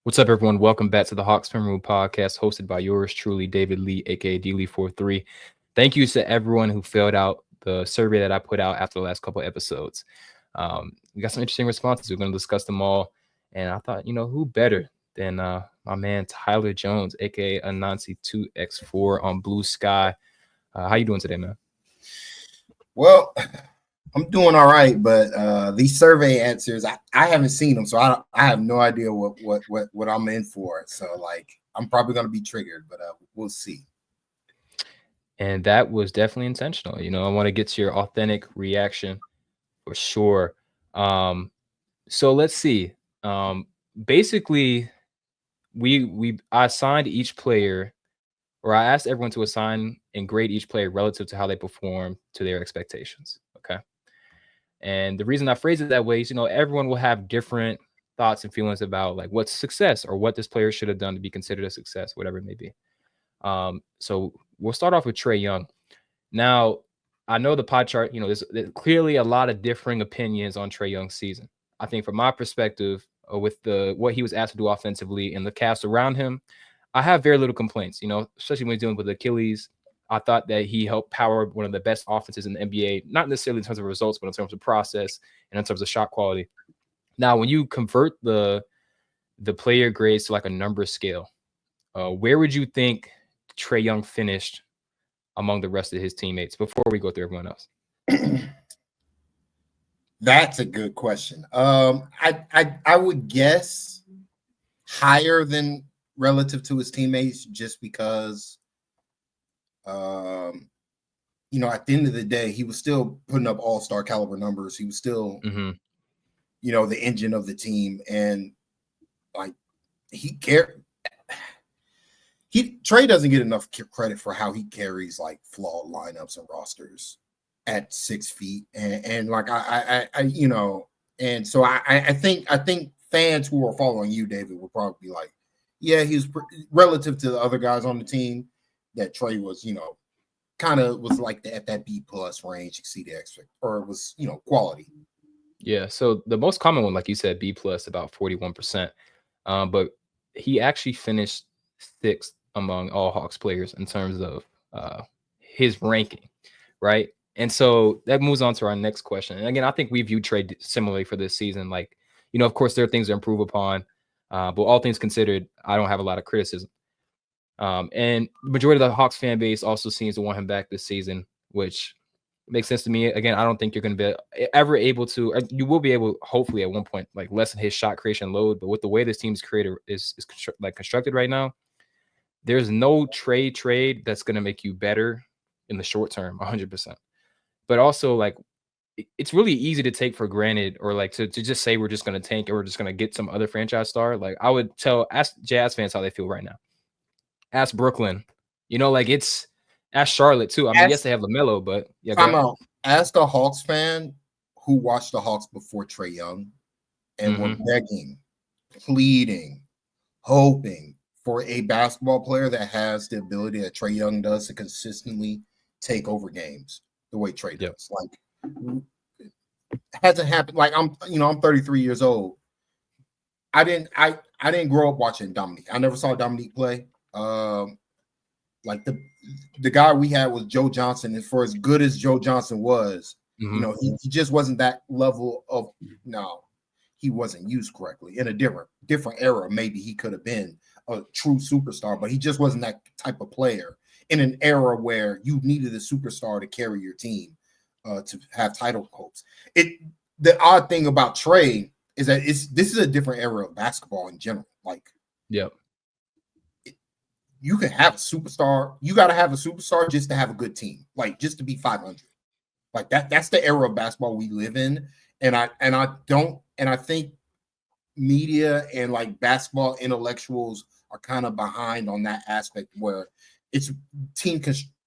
What's up, everyone? Welcome back to the Hawks Film Room podcast, hosted by yours truly, David Lee, aka DLee43. Thank you to everyone who filled out the survey that I put out after the last couple episodes. We got some interesting responses. We're going to discuss them all. And I thought, who better than my man Tyler Jones, aka Anansi2x4 on Blue Sky. How you doing today, man? Well, I'm doing all right, but these survey answers, I haven't seen them, so I have no idea what I'm in for. So I'm probably gonna be triggered, but we'll see. And that was definitely intentional. I want to get to your authentic reaction for sure. So let's see. Basically, I assigned each player, or I asked everyone to assign and grade each player relative to how they perform to their expectations. Okay. And the reason I phrase it that way is, everyone will have different thoughts and feelings about like what's success or what this player should have done to be considered a success, whatever it may be. So we'll start off with Trae Young. Now, I know the pie chart, there's clearly a lot of differing opinions on Trae Young's season. I think from my perspective, with what he was asked to do offensively and the cast around him, I have very little complaints, especially when he's dealing with Achilles. I thought that he helped power one of the best offenses in the NBA, not necessarily in terms of results, but in terms of process and in terms of shot quality. Now, when you convert the player grades to like a number scale, where would you think Trae Young finished among the rest of his teammates before we go through everyone else? That's a good question. I would guess higher than relative to his teammates, just because at the end of the day, he was still putting up all-star caliber numbers. He was still the engine of the team, and like Trae doesn't get enough credit for how he carries like flawed lineups and rosters at 6 feet, and like I and so I think fans who are following you, David, will probably be like, yeah, he's relative to the other guys on the team, that Trae was kind of was like at that B plus range, exceeded expect, or it was quality. Yeah, so the most common one, like you said, B plus, about 41%. But he actually finished 6th among all Hawks players in terms of his ranking, right? And so that moves on to our next question. And again, I think we view Trae similarly for this season. Like, of course, there are things to improve upon, but all things considered, I don't have a lot of criticism. And the majority of the Hawks fan base also seems to want him back this season, which makes sense to me. Again, I don't think you're going to be ever able to, you will be able, hopefully at one point, like lessen his shot creation load. But with the way this team's created is constructed right now, there's no trade that's going to make you better in the short term, 100%. But also, like, it's really easy to take for granted, or like to just say we're just going to tank or we're just going to get some other franchise star. Like, I would ask Jazz fans how they feel right now. Ask Brooklyn, ask Charlotte too. I mean, yes, they have LaMelo, but yeah. Ask a Hawks fan who watched the Hawks before Trae Young and were begging, pleading, hoping for a basketball player that has the ability that Trae Young does to consistently take over games the way Trae does. Like, it hasn't happened. Like, I'm 33 years old. I didn't grow up watching Dominique. I never saw Dominique play. Like the guy we had was Joe Johnson, and for as good as Joe Johnson was, he just wasn't that level of. No, he wasn't used correctly. In a different era, maybe he could have been a true superstar, but he just wasn't that type of player in an era where you needed a superstar to carry your team to have title hopes. The odd thing about Trae is that this is a different era of basketball in general. Like, yep. You can have a superstar. You got to have a superstar just to have a good team, like just to be 500. Like that's the era of basketball we live in. And I think media and like basketball intellectuals are kind of behind on that aspect, where it's team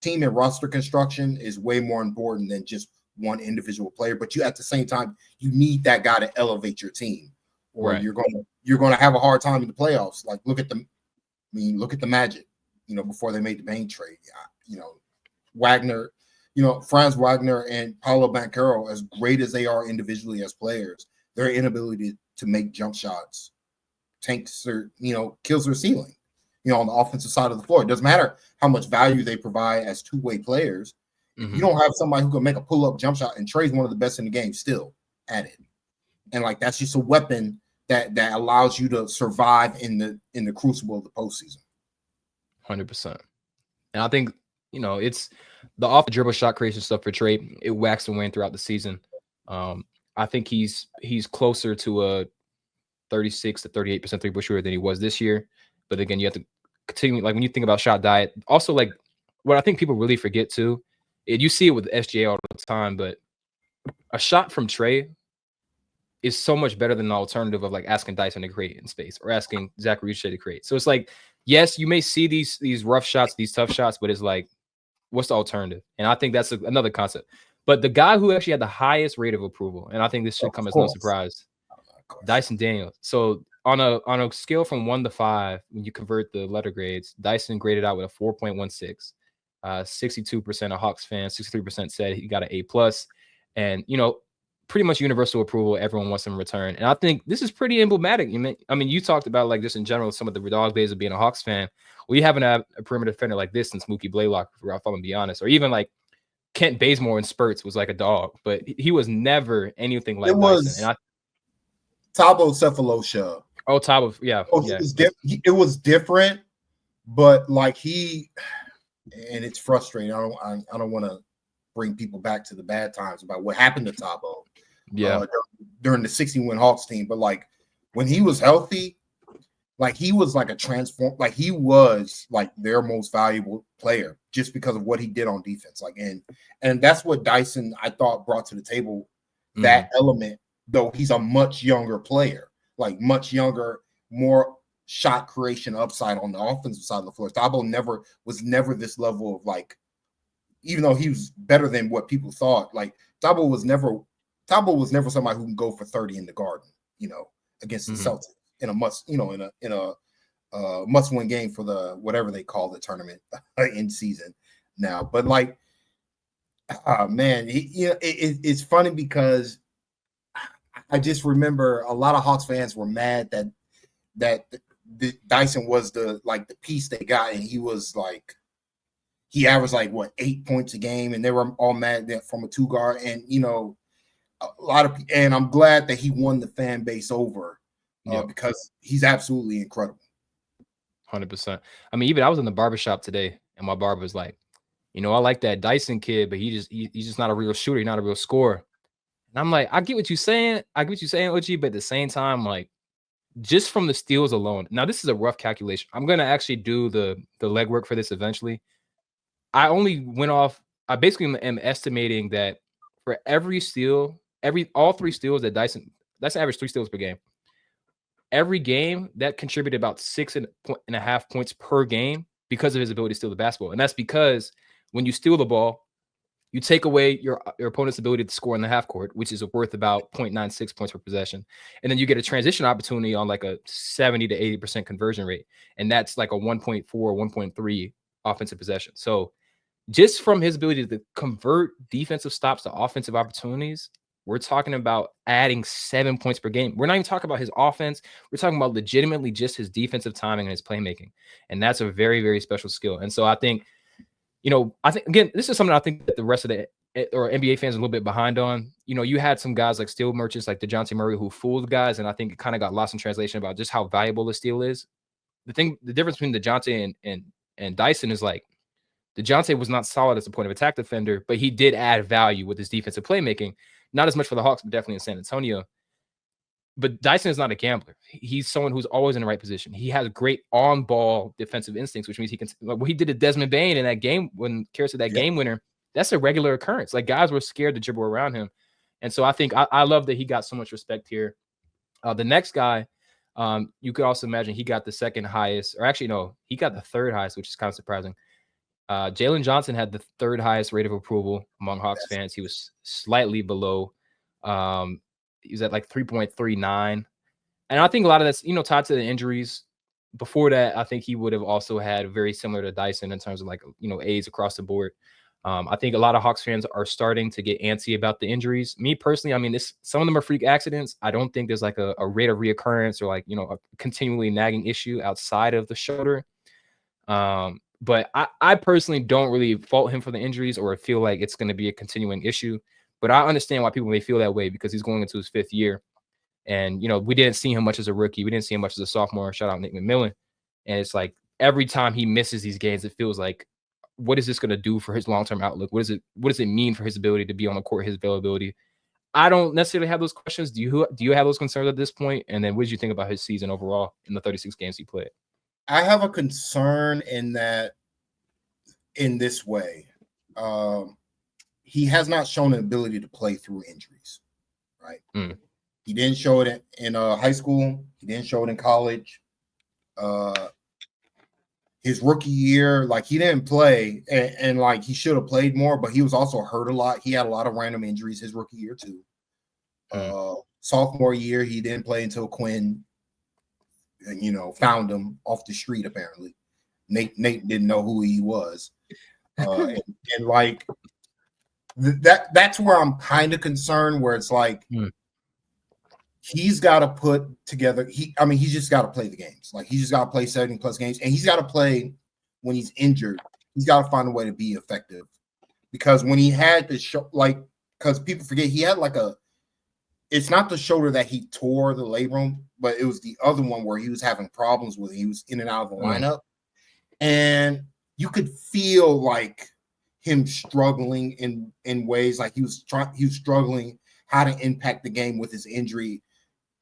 and roster construction is way more important than just one individual player. But you, at the same time, you need that guy to elevate your team, or you're going to have a hard time in the playoffs. Like, look at the Magic, before they made the Bane trade. Wagner, Franz Wagner and Paolo Banchero, as great as they are individually as players, their inability to make jump shots tanks or kills their ceiling. On the offensive side of the floor, it doesn't matter how much value they provide as two-way players. If you don't have somebody who can make a pull-up jump shot, and Trey's one of the best in the game still at it, and like that's just a weapon that allows you to survive in the crucible of the postseason. 100%. And I think it's the off the dribble shot creation stuff for Trey. It waxed and waned throughout the season. I think he's closer to a 36 to 38% three-point shooter than he was this year. But again, you have to continue, like when you think about shot diet, also like what I think people really forget too, you see it with SGA all the time, but a shot from Trey is so much better than the alternative of like asking Dyson to create in space or asking Zach Ricci to create. So it's like, yes, you may see these rough shots, these tough shots, but it's like, what's the alternative? And I think that's another concept. But the guy who actually had the highest rate of approval, and I think this should come as no surprise, Dyson Daniels. So on a scale from 1 to 5, when you convert the letter grades, Dyson graded out with a 4.16. 62% of Hawks fans, 63% said he got an A+. And pretty much universal approval. Everyone wants him in return. And I think this is pretty emblematic. You talked about like just in general, some of the dog days of being a Hawks fan. We haven't had a perimeter defender like this since Mookie Blaylock, if I'm going to be honest. Or even like Kent Bazemore in spurts was like a dog, but he was never anything like Dyson. And Thabo Cephalosha. Oh, Thabo, yeah. It was different, but like and it's frustrating. I don't want to bring people back to the bad times about what happened to Thabo. Yeah, during the 60-win Hawks team, but like when he was healthy, like he was like a transform, like he was like their most valuable player just because of what he did on defense. Like and that's what Dyson I thought brought to the table, that element, though he's a much younger player, like much younger, more shot creation upside on the offensive side of the floor. Thabo was never this level of like, even though he was better than what people thought, like Thabo was never somebody who can go for 30 in the Garden, against the Celtics in a must-win game for the whatever they call the tournament in season now. But like, man, it's funny because I just remember a lot of Hawks fans were mad that Dyson was the piece they got, and he was like, he averaged like 8 points a game, and they were all mad that from a 2-guard, and a lot of, and I'm glad that he won the fan base over because he's absolutely incredible. 100%. Even I was in the barbershop today, and my barber was like, I like that Dyson kid, but he's just not a real shooter, he's not a real scorer. And I'm like, I get what you're saying, OG, but at the same time, like, just from the steals alone. Now, this is a rough calculation. I'm gonna actually do the legwork for this eventually. I basically am estimating that for every steal, all 3 steals that Dyson averaged 3 steals per game. Every game that contributed about 6.5 points per game because of his ability to steal the basketball. And that's because when you steal the ball, you take away your opponent's ability to score in the half court, which is worth about 0.96 points per possession. And then you get a transition opportunity on like a 70 to 80% conversion rate. And that's like a 1.4, 1.3 offensive possession. So just from his ability to convert defensive stops to offensive opportunities, we're talking about adding 7 points per game. We're not even talking about his offense. We're talking about legitimately just his defensive timing and his playmaking. And that's a very, very special skill. And so I think, again, this is something I think that the rest of the NBA fans are a little bit behind on. You had some guys like steal merchants like DeJounte Murray who fooled guys. And I think it kind of got lost in translation about just how valuable the steal is. The difference between DeJounte and Dyson is like, DeJounte was not solid as a point of attack defender, but he did add value with his defensive playmaking. Not as much for the Hawks, but definitely in San Antonio. But Dyson is not a gambler. He's someone who's always in the right position. He has great on-ball defensive instincts, which means he can, like what he did to Desmond Bane in that game when Karras did that game winner. That's a regular occurrence. Like guys were scared to dribble around him. And so I think I love that he got so much respect here. The next guy, you could also imagine he got the second highest, or actually, no, he got the third highest, which is kind of surprising. Jalen Johnson had the third highest rate of approval among Hawks fans. He was slightly below. He was at like 3.39. And I think a lot of that's, tied to the injuries. Before that, I think he would have also had very similar to Dyson in terms of like, A's across the board. I think a lot of Hawks fans are starting to get antsy about the injuries. Me personally, I mean, some of them are freak accidents. I don't think there's like a rate of reoccurrence or like, a continually nagging issue outside of the shoulder. But I personally don't really fault him for the injuries or feel like it's going to be a continuing issue. But I understand why people may feel that way because he's going into his 5th year. And, we didn't see him much as a rookie. We didn't see him much as a sophomore. Shout out Nick McMillan. And it's like every time he misses these games, it feels like, what is this going to do for his long-term outlook? What does it mean for his ability to be on the court, his availability? I don't necessarily have those questions. Do you have those concerns at this point? And then what did you think about his season overall in the 36 games he played? I have a concern in this way. He has not shown an ability to play through injuries, right? He didn't show it in high school. He didn't show it in college. His rookie year, like he didn't play, and like he should have played more, but he was also hurt a lot. He had a lot of random injuries his rookie year too. Sophomore year, he didn't play until Quinn, found him off the street. Apparently, Nate didn't know who he was, and like that's where I'm kind of concerned. Where it's like. He's got to put together. He's just got to play the games. Like he's just got to play 70+ games, and he's got to play when he's injured. He's got to find a way to be effective. Because when he had the because people forget he had it's not the shoulder that he tore the labrum, but it was the other one where he was having problems with. He was in and out of the lineup, and you could feel like him struggling in ways like he was struggling how to impact the game with his injury.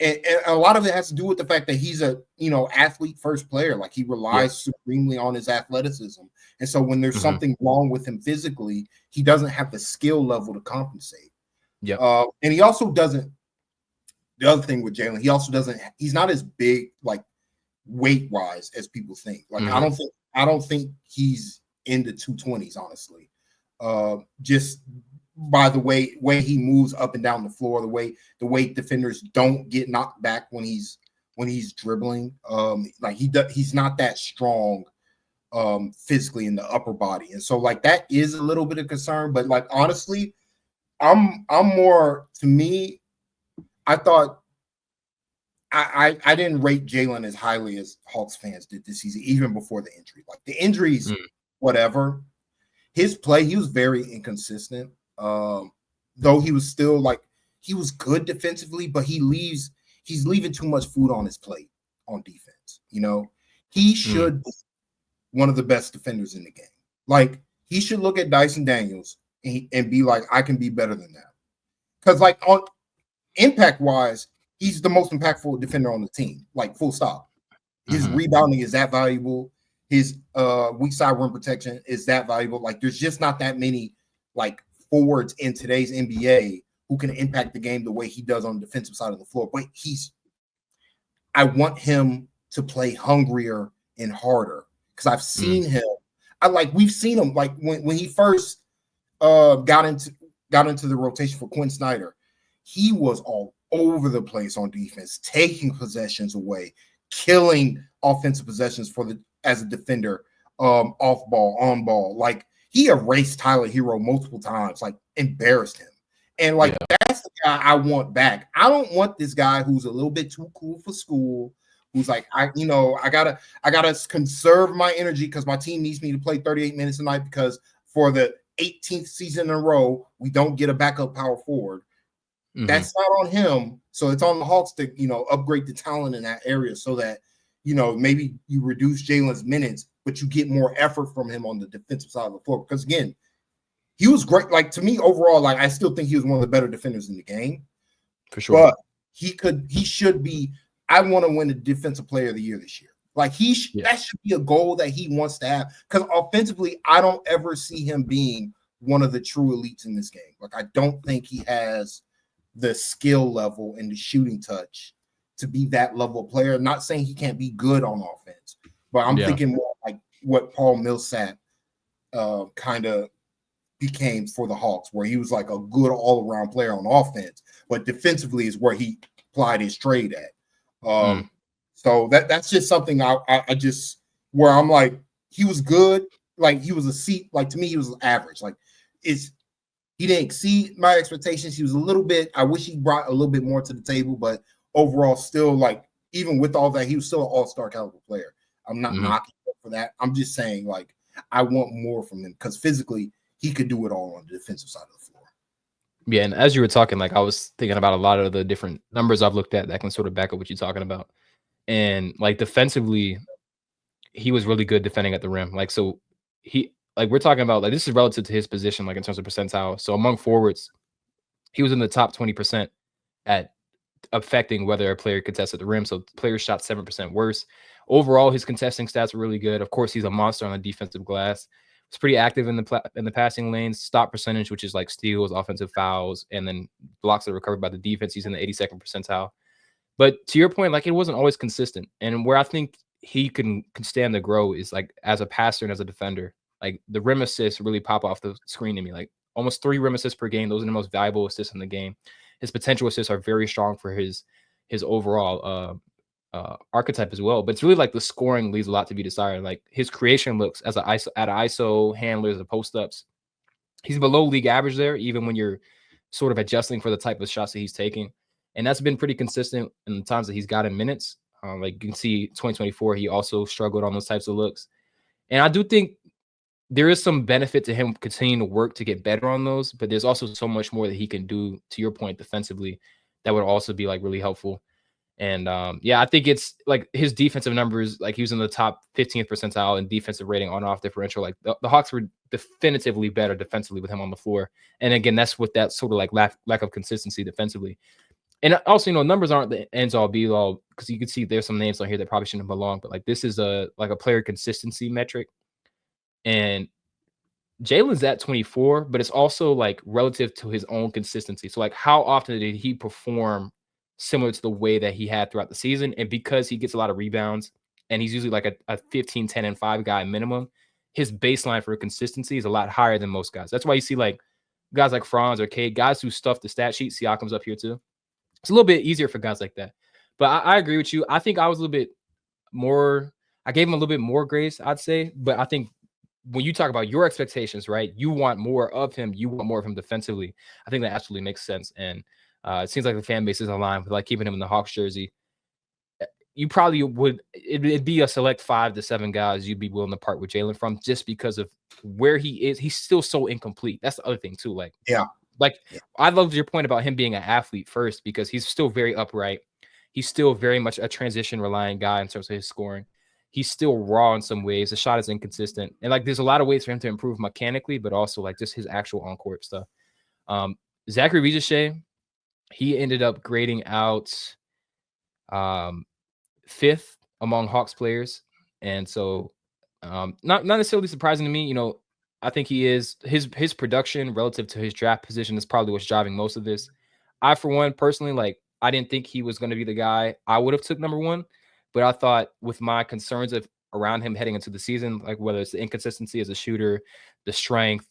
And a lot of it has to do with the fact that he's a, athlete first player. Like he relies supremely on his athleticism. And so when there's something wrong with him physically, he doesn't have the skill level to compensate. And he also doesn't, the other thing with Jalen, he's not as big, like weight wise as people think. Like, I don't think he's in the 220s, honestly. Just by the way he moves up and down the floor, the way defenders don't get knocked back when he's dribbling. He's not that strong physically in the upper body. And so like that is a little bit of concern, but like honestly, I'm more, to me, I thought I didn't rate Jalen as highly as Hawks fans did this season, even before the injury. Like the injuries, whatever. His play, he was very inconsistent. Though he was still he was good defensively, but he's leaving too much food on his plate on defense. He should be one of the best defenders in the game. Like he should look at Dyson Daniels and be like, I can be better than that. Because like on impact wise, he's the most impactful defender on the team. Like full stop. His rebounding is that valuable. His weak side rim protection is that valuable. Like there's just not that many like forwards in today's NBA who can impact the game the way he does on the defensive side of the floor. But I want him to play hungrier and harder because I've seen him. We've seen him like when he first got into the rotation for Quinn Snyder, he was all over the place on defense, taking possessions away, killing offensive possessions as a defender, off ball, on ball. Like he erased Tyler Hero multiple times, like embarrassed him. And that's the guy I want back. I don't want this guy who's a little bit too cool for school, who's like, I gotta conserve my energy because my team needs me to play 38 minutes a night because for the 18th season in a row, we don't get a backup power forward. That's not on him. So it's on the Hawks to, upgrade the talent in that area so that, maybe you reduce Jalen's minutes, but you get more effort from him on the defensive side of the floor. Because again, he was great. Like to me, overall, like I still think he was one of the better defenders in the game. For sure. But he should be. I want to win the defensive player of the year this year. Like that should be a goal that he wants to have. Because offensively, I don't ever see him being one of the true elites in this game. Like I don't think he has the skill level and the shooting touch to be that level of player. Not saying he can't be good on offense, but I'm thinking more like what Paul Millsap kind of became for the Hawks, where he was like a good all-around player on offense, but defensively is where he applied his trade at. So that's just something I just where I'm like, he was good. Like he was like to me, he was average. Like he didn't exceed my expectations. He was a little bit. I wish he brought a little bit more to the table, but overall, still like even with all that, he was still an all-star caliber player. I'm not knocking him for that. I'm just saying like I want more from him because physically he could do it all on the defensive side of the floor. Yeah, and as you were talking, like I was thinking about a lot of the different numbers I've looked at that can sort of back up what you're talking about. And like defensively, he was really good defending at the rim. Like so he like we're talking about like this is relative to his position, like in terms of percentile. So among forwards, he was in the top 20% at affecting whether a player contested the rim. So players shot 7% worse. Overall, his contesting stats were really good. Of course, he's a monster on the defensive glass. He's pretty active in the passing lanes. Stop percentage, which is like steals, offensive fouls, and then blocks that are recovered by the defense. He's in the 82nd percentile. But to your point, like it wasn't always consistent. And where I think he can stand to grow is like as a passer and as a defender. Like the rim assists really pop off the screen to me. Like almost 3 rim assists per game. Those are the most valuable assists in the game. His potential assists are very strong for his overall archetype as well. But it's really like the scoring leaves a lot to be desired. Like his creation looks as at ISO handlers, the post ups. He's below league average there, even when you're sort of adjusting for the type of shots that he's taking. And that's been pretty consistent in the times that he's gotten minutes. Like you can see 2024, he also struggled on those types of looks. And I do think there is some benefit to him continuing to work to get better on those, but there's also so much more that he can do, to your point, defensively, that would also be like really helpful. And yeah, I think it's like his defensive numbers, like he was in the top 15th percentile in defensive rating on off differential. Like the Hawks were definitively better defensively with him on the floor. And again, that's with that sort of like lack of consistency defensively. And also, numbers aren't the ends all be all, because you can see there's some names on here that probably shouldn't belong, but like this is a player consistency metric. And Jalen's at 24, but it's also like relative to his own consistency. So like how often did he perform similar to the way that he had throughout the season? And because he gets a lot of rebounds and he's usually like a 15, 10, and 5 guy minimum, his baseline for consistency is a lot higher than most guys. That's why you see like guys like Franz or Cade, guys who stuff the stat sheet. Siakam's up here too. It's a little bit easier for guys like that. But I agree with you. I think I was a little bit more, I gave him a little bit more grace, I'd say. But I think when you talk about your expectations, right, you want more of him. You want more of him defensively. I think that absolutely makes sense. And it seems like the fan base is aligned with like keeping him in the Hawks jersey. You probably would, it'd be a select 5 to 7 guys you'd be willing to part with Jalen from, just because of where he is. He's still so incomplete. That's the other thing too. Like, yeah. I loved your point about him being an athlete first, because he's still very upright. He's still very much a transition reliant guy in terms of his scoring. He's still raw in some ways. The shot is inconsistent. And like, there's a lot of ways for him to improve mechanically, but also like just his actual on-court stuff. Zachary Rizache, he ended up grading out 5th among Hawks players. And so not necessarily surprising to me. I think he is his production relative to his draft position is probably what's driving most of this. I, for one, personally, like, I didn't think he was going to be the guy I would have took number 1, but I thought with my concerns around him heading into the season, like whether it's the inconsistency as a shooter, the strength,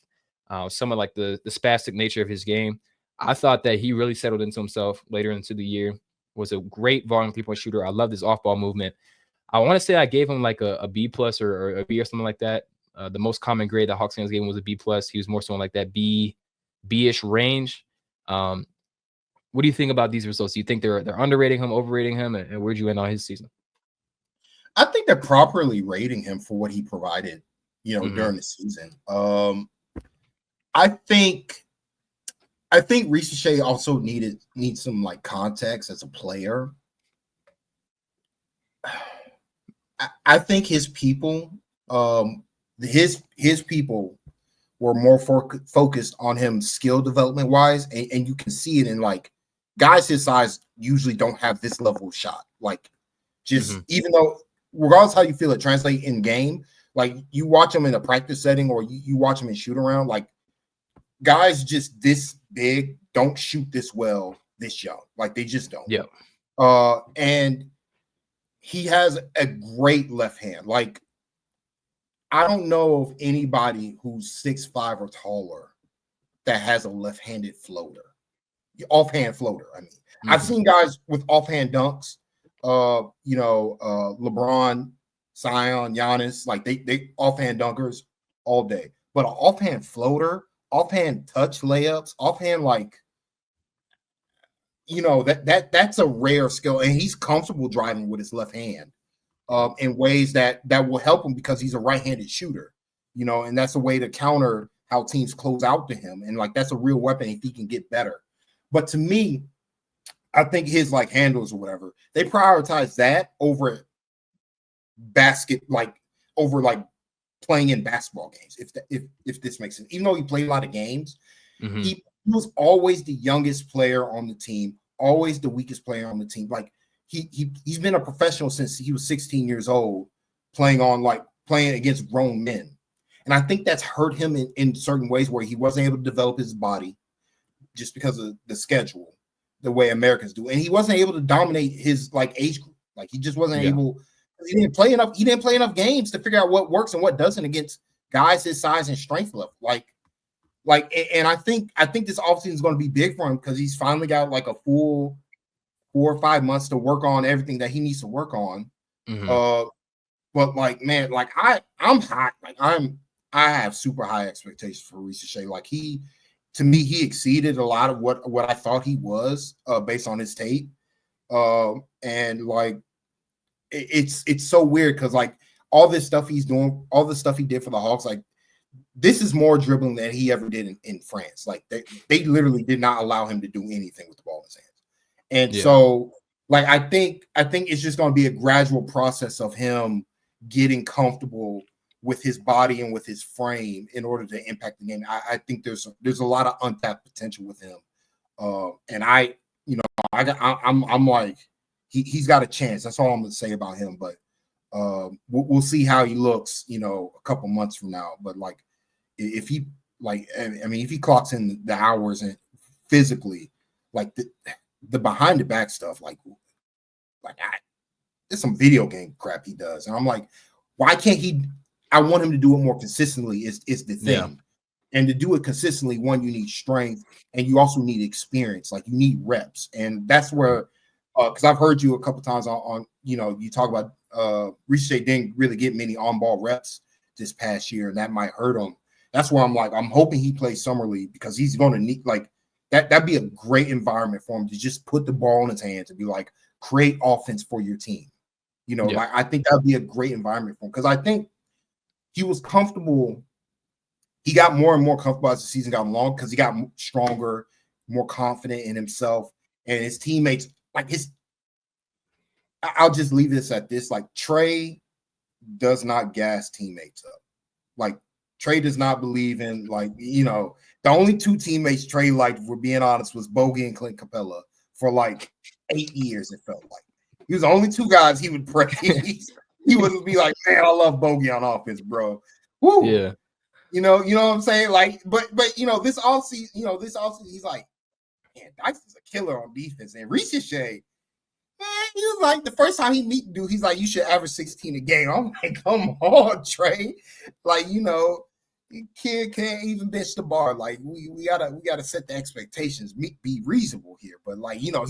some of like the spastic nature of his game, I thought that he really settled into himself later into the year. Was a great volume 3-point shooter. I loved his off-ball movement. I want to say I gave him like a B plus or a B or something like that. The most common grade that Hawks fans gave him was a B plus. He was more so in like that B-ish range. What do you think about these results? Do you think they're underrating him, overrating him, and where'd you end on his season? I think they're properly rating him for what he provided, during the season. I think Rizache also needs some like context as a player. I think his people, his people were more focused on him skill development wise, and you can see it in like guys his size usually don't have this level of shot. Like, just even though, regardless how you feel it translate in game, like you watch them in a practice setting or you watch them in shoot around, like guys just this big don't shoot this well this young. Like they just don't. Yeah. And he has a great left hand. Like, I don't know of anybody who's 6'5" or taller that has a left-handed floater, offhand floater. I mean, I've seen guys with offhand dunks. LeBron, Zion, Giannis, like they offhand dunkers all day. But an offhand floater offhand touch layups, offhand like, you know, that's a rare skill, and he's comfortable driving with his left hand in ways that will help him because he's a right-handed shooter, you know, and that's a way to counter how teams close out to him, and like that's a real weapon if he can get better. But to me, I think his like handles or whatever, they prioritize that over over like playing in basketball games. If this makes sense, even though he played a lot of games, he was always the youngest player on the team, always the weakest player on the team. Like he's been a professional since he was 16 years old, playing against grown men. And I think that's hurt him in certain ways where he wasn't able to develop his body just because of the schedule, the way Americans do. And he wasn't able to dominate his like age group. Like he just wasn't able. He didn't play enough games to figure out what works and what doesn't against guys his size and strength level. And I think this offseason is going to be big for him because he's finally got like a full 4 or 5 months to work on everything that he needs to work on. But like, man, like I'm hot. Like I have super high expectations for Reese. Like to me, he exceeded a lot of what I thought he was based on his tape. And like it's so weird because like all this stuff he's doing, all the stuff he did for the Hawks, like this is more dribbling than he ever did in France. Like they literally did not allow him to do anything with the ball in his hands. And so like I think it's just going to be a gradual process of him getting comfortable with his body and with his frame in order to impact the game. I think there's a lot of untapped potential with him. And I'm like, he's got a chance. That's all I'm going to say about him. But we'll see how he looks, you know, a couple months from now. But like, if he if he clocks in the hours and physically, like the behind the back stuff, there's some video game crap he does, and I'm like, why can't he? I want him to do it more consistently. Is the thing, and to do it consistently, one, you need strength, and you also need experience. Like you need reps, and that's where. Because I've heard you a couple times on you know, you talk about Reese didn't really get many on-ball reps this past year, and that might hurt him. That's where I'm like, I'm hoping he plays summer league because he's going to need like that'd be a great environment for him to just put the ball in his hands and be like, create offense for your team. You know, like I think that'd be a great environment for him because I think he was comfortable. He got more and more comfortable as the season got along because he got stronger, more confident in himself, and his teammates. Like I'll just leave this at this. Like Trey does not gas teammates up. Like Trey does not believe in like, you know, the only two teammates Trey liked, if we're being honest, was Bogey and Clint Capella for like 8 years. It felt like he was the only two guys he would praise. He would be like, man, I love Bogey on offense, bro. Woo. Yeah. You know what I'm saying? Like, but you know, this offseason, he's like, man, Dice is a killer on defense. And Reese Shea, man, he was like, the first time he meet dude, he's like, you should average 16 a game. I'm like, come on, Trey. Like, you know, kid can't even bench the bar. Like, we gotta set the expectations, be reasonable here. But like, you know,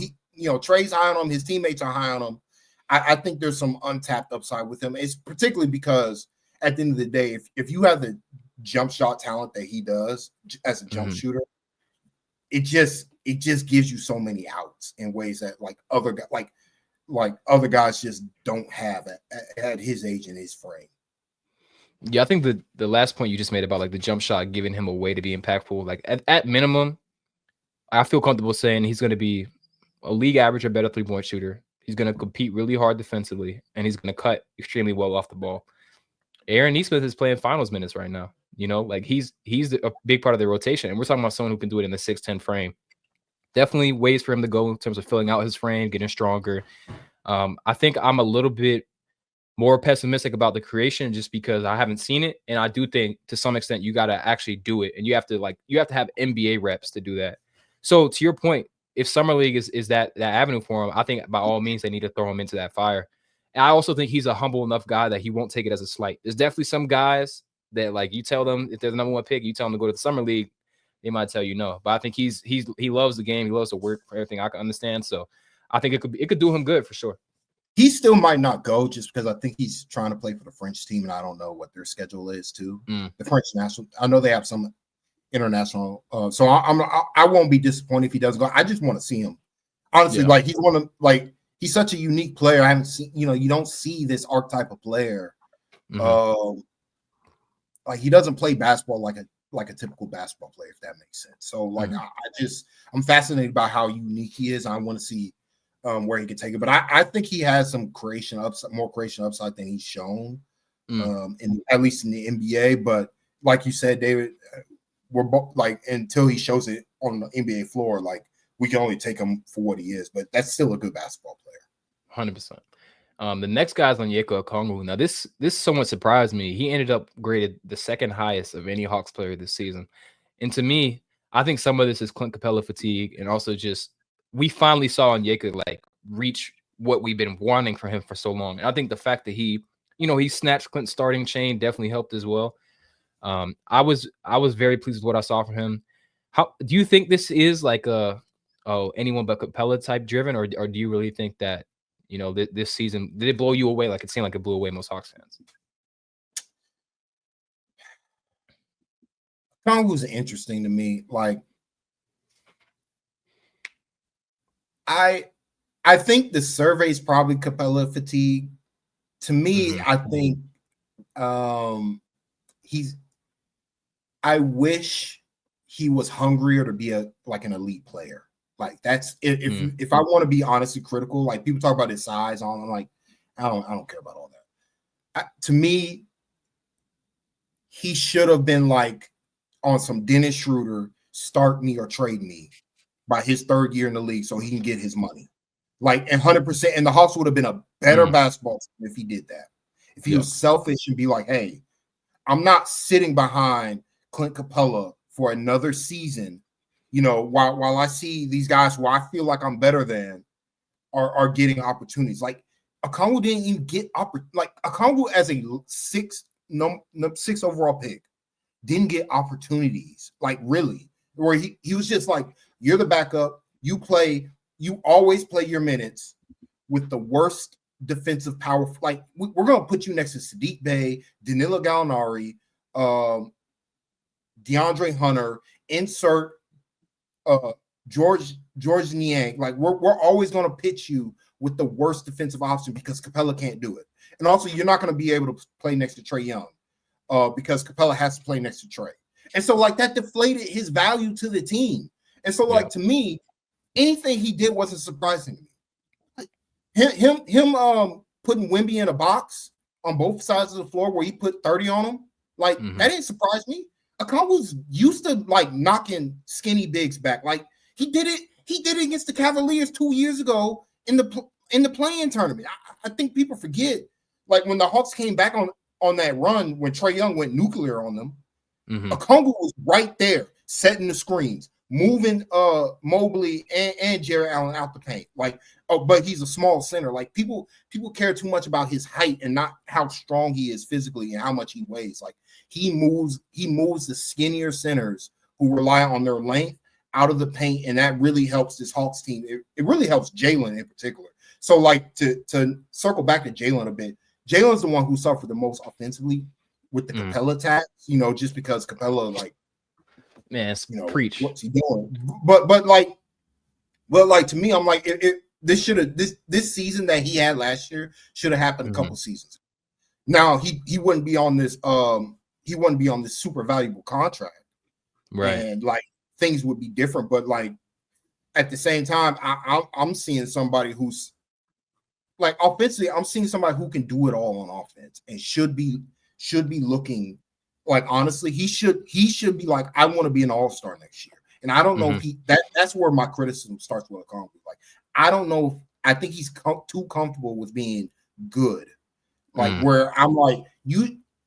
Trey's high on him, his teammates are high on him. I think there's some untapped upside with him. It's particularly because at the end of the day, if you have the jump shot talent that he does as a jump shooter, it just gives you so many outs in ways that like other guys just don't have at his age and his frame. Yeah, I think the last point you just made about like the jump shot giving him a way to be impactful, like at minimum, I feel comfortable saying he's going to be a league average or better 3-point shooter. He's going to compete really hard defensively, and he's going to cut extremely well off the ball. Aaron Nesmith is playing finals minutes right now. You know, like he's a big part of the rotation, and we're talking about someone who can do it in the 6'10" frame. Definitely ways for him to go in terms of filling out his frame, getting stronger. I think I'm a little bit more pessimistic about the creation just because I haven't seen it, and I do think to some extent you got to actually do it, and you have to have NBA reps to do that. So to your point, if summer league is that avenue for him, I think by all means they need to throw him into that fire. And I also think he's a humble enough guy that he won't take it as a slight. There's definitely some guys that like you tell them if they're the number one pick, you tell them to go to the summer league, they might tell you no. But I think he loves the game, he loves to work for everything I can understand. So I think it could do him good for sure. He still might not go just because I think he's trying to play for the French team, and I don't know what their schedule is too. The French national, I know they have some international. So I won't be disappointed if he doesn't go. I just want to see him. Honestly, like he's such a unique player. I haven't seen, you don't see this archetype of player. Like he doesn't play basketball like a typical basketball player, if that makes sense. So like I'm fascinated by how unique he is. I want to see where he can take it. But I think he has some more creation upside than he's shown, at least in the NBA. But like you said, David, we're both like, until he shows it on the NBA floor, like we can only take him for what he is. But that's still a good basketball player. 100%. The next guy is Onyeka Okongwu. Now, this somewhat surprised me. He ended up graded the second highest of any Hawks player this season. And to me, I think some of this is Clint Capella fatigue, and also just we finally saw Onyeka like reach what we've been wanting for him for so long. And I think the fact that he snatched Clint's starting chain definitely helped as well. I was very pleased with what I saw from him. How do you think this is like a anyone but Capella type driven, or do you really think that this season did it blow you away? Like it seemed like it blew away most Hawks fans. Okongwu's interesting to me. Like I think the survey is probably Capella fatigue. To me, I think I wish he was hungrier to be an elite player. Like that's if I want to be honestly critical, like people talk about his size, I'm like, I don't care about all that. To me, he should have been like on some Dennis Schroeder, start me or trade me by his third year in the league so he can get his money. Like 100%. And the Hawks would have been a better basketball team if he did that. If he was selfish and be like, hey, I'm not sitting behind Clint Capella for another season, while I see these guys who I feel like I'm better than are getting opportunities. Like Okongwu didn't even get Okongwu as a six overall pick didn't get opportunities. Like really, where he was just like, you're the backup. You always play your minutes with the worst defensive power. Like we're gonna put you next to Sadiq Bey, Danilo Gallinari, DeAndre Hunter, insert George Niang. Like we're always gonna pitch you with the worst defensive option because Capella can't do it. And also you're not gonna be able to play next to Trae Young because Capella has to play next to Trae. And so like that deflated his value to the team. And so like to me, anything he did wasn't surprising to me. Like, him putting Wemby in a box on both sides of the floor where he put 30 on him, like that didn't surprise me. Okongwu's used to like knocking skinny bigs back. Like he did it against the Cavaliers 2 years ago in the play-in tournament. I think people forget, like when the Hawks came back on that run when Trae Young went nuclear on them, Okongwu was right there setting the screens, moving Mobley and Jarrett Allen out the paint. Like, but he's a small center. Like people care too much about his height and not how strong he is physically and how much he weighs. Like he moves the skinnier centers who rely on their length out of the paint, and that really helps this Hawks team. It really helps Jalen in particular. So like to circle back to Jalen a bit, Jalen's the one who suffered the most offensively with the Capella attacks, just because Capella, like, man, preach. What's he doing? But to me, I'm like, this season that he had last year should have happened a couple seasons. Now he wouldn't be on this super valuable contract, right? And like things would be different. But like at the same time, I'm seeing somebody who's like offensively, I'm seeing somebody who can do it all on offense and should be looking like, honestly, he should be like, I want to be an all-star next year. And I don't know if that's where my criticism starts with Okongwu. Like, I don't know. I think he's too comfortable with being good. Like where I'm like,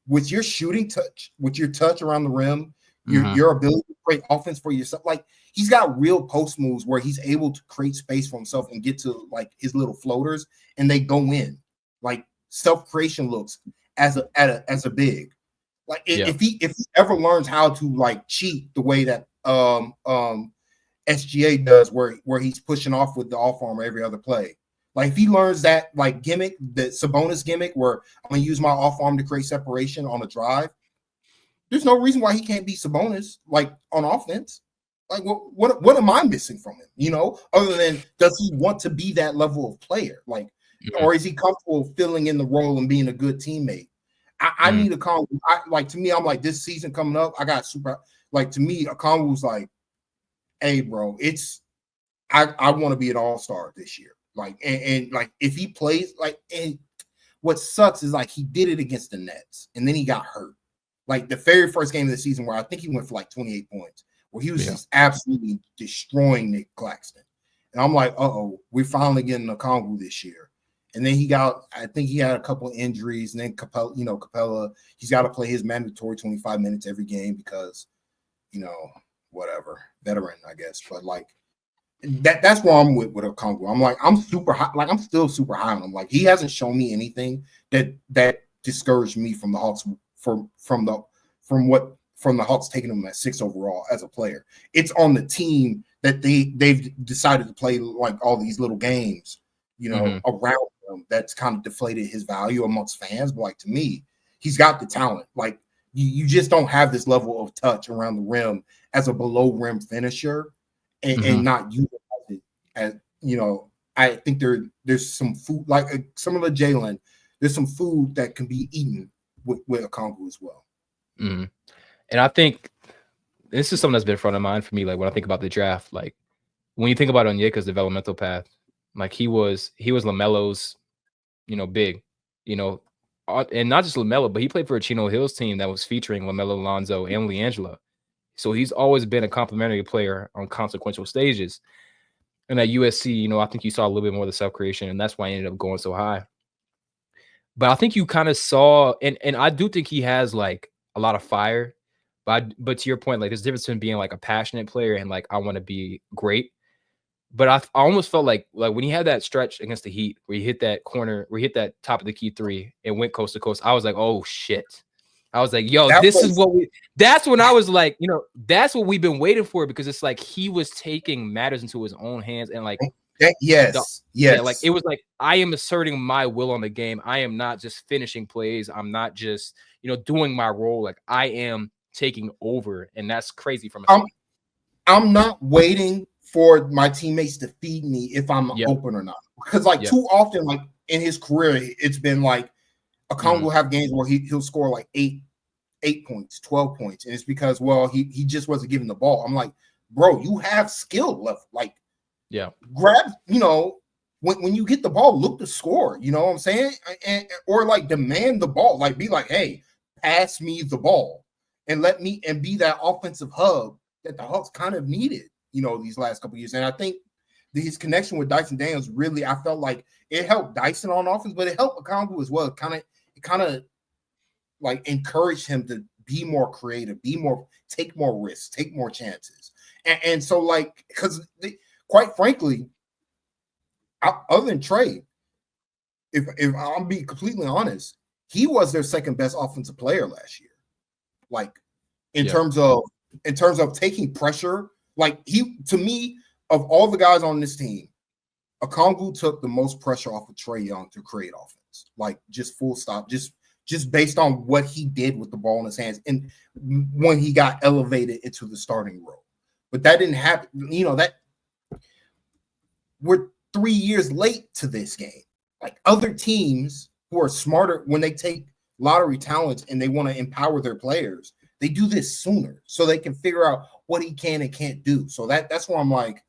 with your shooting touch, with your touch around the rim, your ability to create offense for yourself. Like he's got real post moves where he's able to create space for himself and get to like his little floaters and they go in. Like self-creation looks as a big. Like if he ever learns how to like cheat the way that SGA does, where he's pushing off with the off arm every other play. Like if he learns that like gimmick, the Sabonis gimmick, where I'm gonna use my off arm to create separation on a drive, There's no reason why he can't be Sabonis like on offense. Like what am I missing from him? You know, other than does he want to be that level of player? Like, or is he comfortable filling in the role and being a good teammate? I need a Okongwu. Like to me, I'm like this season coming up. I got super like to me, Okongwu's like, hey, bro, it's I want to be an all-star this year. Like and like if he plays like and what sucks is like he did it against the Nets and then he got hurt. Like the very first game of the season where I think he went for like 28 points, where he was just absolutely destroying Nick Claxton. And I'm like, we're finally getting a Okongwu this year. And then I think he had a couple of injuries, and then Capella, he's got to play his mandatory 25 minutes every game because, whatever, veteran, I guess. But like that's where I'm with Okongwu. I'm like, I'm super high, like I'm still super high on him. Like he hasn't shown me anything that discouraged me from the Hawks from the Hawks taking him at 6 overall as a player. It's on the team that they've decided to play like all these little games, around him that's kind of deflated his value amongst fans. But like to me, he's got the talent. Like you just don't have this level of touch around the rim as a below rim finisher and not utilize it as I think there's some food like similar to Jalen. There's some food that can be eaten with Okongwu as well. And I think this is something that's been front of mind for me. Like when I think about the draft, like when you think about Onyeka's developmental path, like he was LaMelo's, big, and not just LaMelo, but he played for a Chino Hills team that was featuring LaMelo, Lonzo, and LiAngelo. So he's always been a complementary player on consequential stages. And at USC, I think you saw a little bit more of the self-creation, and that's why he ended up going so high. But I think you kind of saw, and I do think he has like a lot of fire. But to your point, like there's a difference between being like a passionate player and like I want to be great. But I almost felt like when he had that stretch against the Heat, where he hit that corner, where he hit that top of the key 3 and went coast to coast, I was like, oh shit. I was like, yo, that's when I was like, that's what we've been waiting for, because it's like he was taking matters into his own hands and like, yes. Like it was like, I am asserting my will on the game. I am not just finishing plays. I'm not just, doing my role. Like I am taking over, and that's crazy from a I'm not waiting for my teammates to feed me if I'm open or not. Because like too often, like in his career, it's been like Okongwu will have games where he'll score like 8 points, 12 points. And it's because, he just wasn't given the ball. I'm like, bro, you have skill level. Like, grab, when you get the ball, look to score. You know what I'm saying? Or like demand the ball. Like be like, hey, pass me the ball and be that offensive hub that the Hawks kind of needed, these last couple of years. And I think his connection with Dyson Daniels really, I felt like it helped Dyson on offense, but it helped Okongwu as well. It kind of like encouraged him to be more creative, take more risks, take more chances. And so like, because quite frankly, other than Trey, if I'm being completely honest, he was their second best offensive player last year. Like in terms of taking pressure, like to me, of all the guys on this team, Okongwu took the most pressure off of Trae Young to create offense. Like just full stop, just based on what he did with the ball in his hands and when he got elevated into the starting role. But that didn't happen. That we're 3 years late to this game. Like other teams who are smarter, when they take lottery talents and they want to empower their players, they do this sooner so they can figure out what he can and can't do. So that's why I'm like,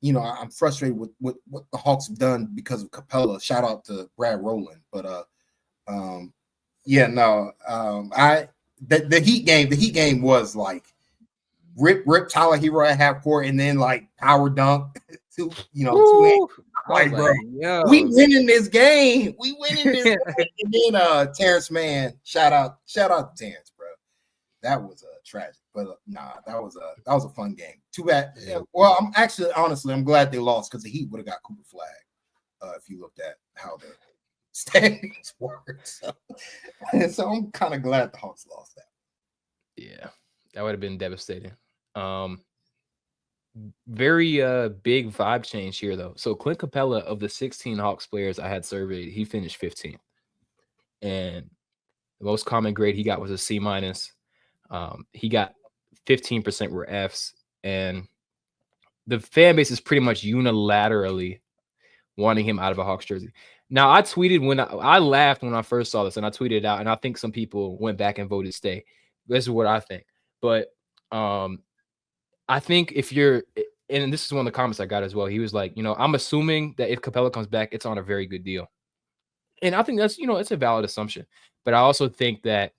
I'm frustrated with what the Hawks have done because of Capella. Shout out to Brad Rowland. But the Heat game was like rip Tyler Hero at half court and then like power dunk two hands. Like, bro, we winning this game. And then Terrence Mann, shout out to Terrence, bro. That was tragic, but that was a fun game. Too bad. Yeah, well, I'm glad they lost because the Heat would have got Cooper Flag if you looked at how the standings work. So I'm kind of glad the Hawks lost that. Yeah, that would have been devastating. Very big vibe change here though. So Clint Capella, of the 16 Hawks players I had surveyed, he finished 15th, and the most common grade he got was a C-. He got 15% were Fs, and the fan base is pretty much unilaterally wanting him out of a Hawks jersey. Now, I tweeted when I laughed when I first saw this, and I tweeted it out, and I think some people went back and voted stay. This is what I think. But I think if you're, and this is one of the comments I got as well. He was like, I'm assuming that if Capella comes back, it's on a very good deal. And I think that's, it's a valid assumption. But I also think that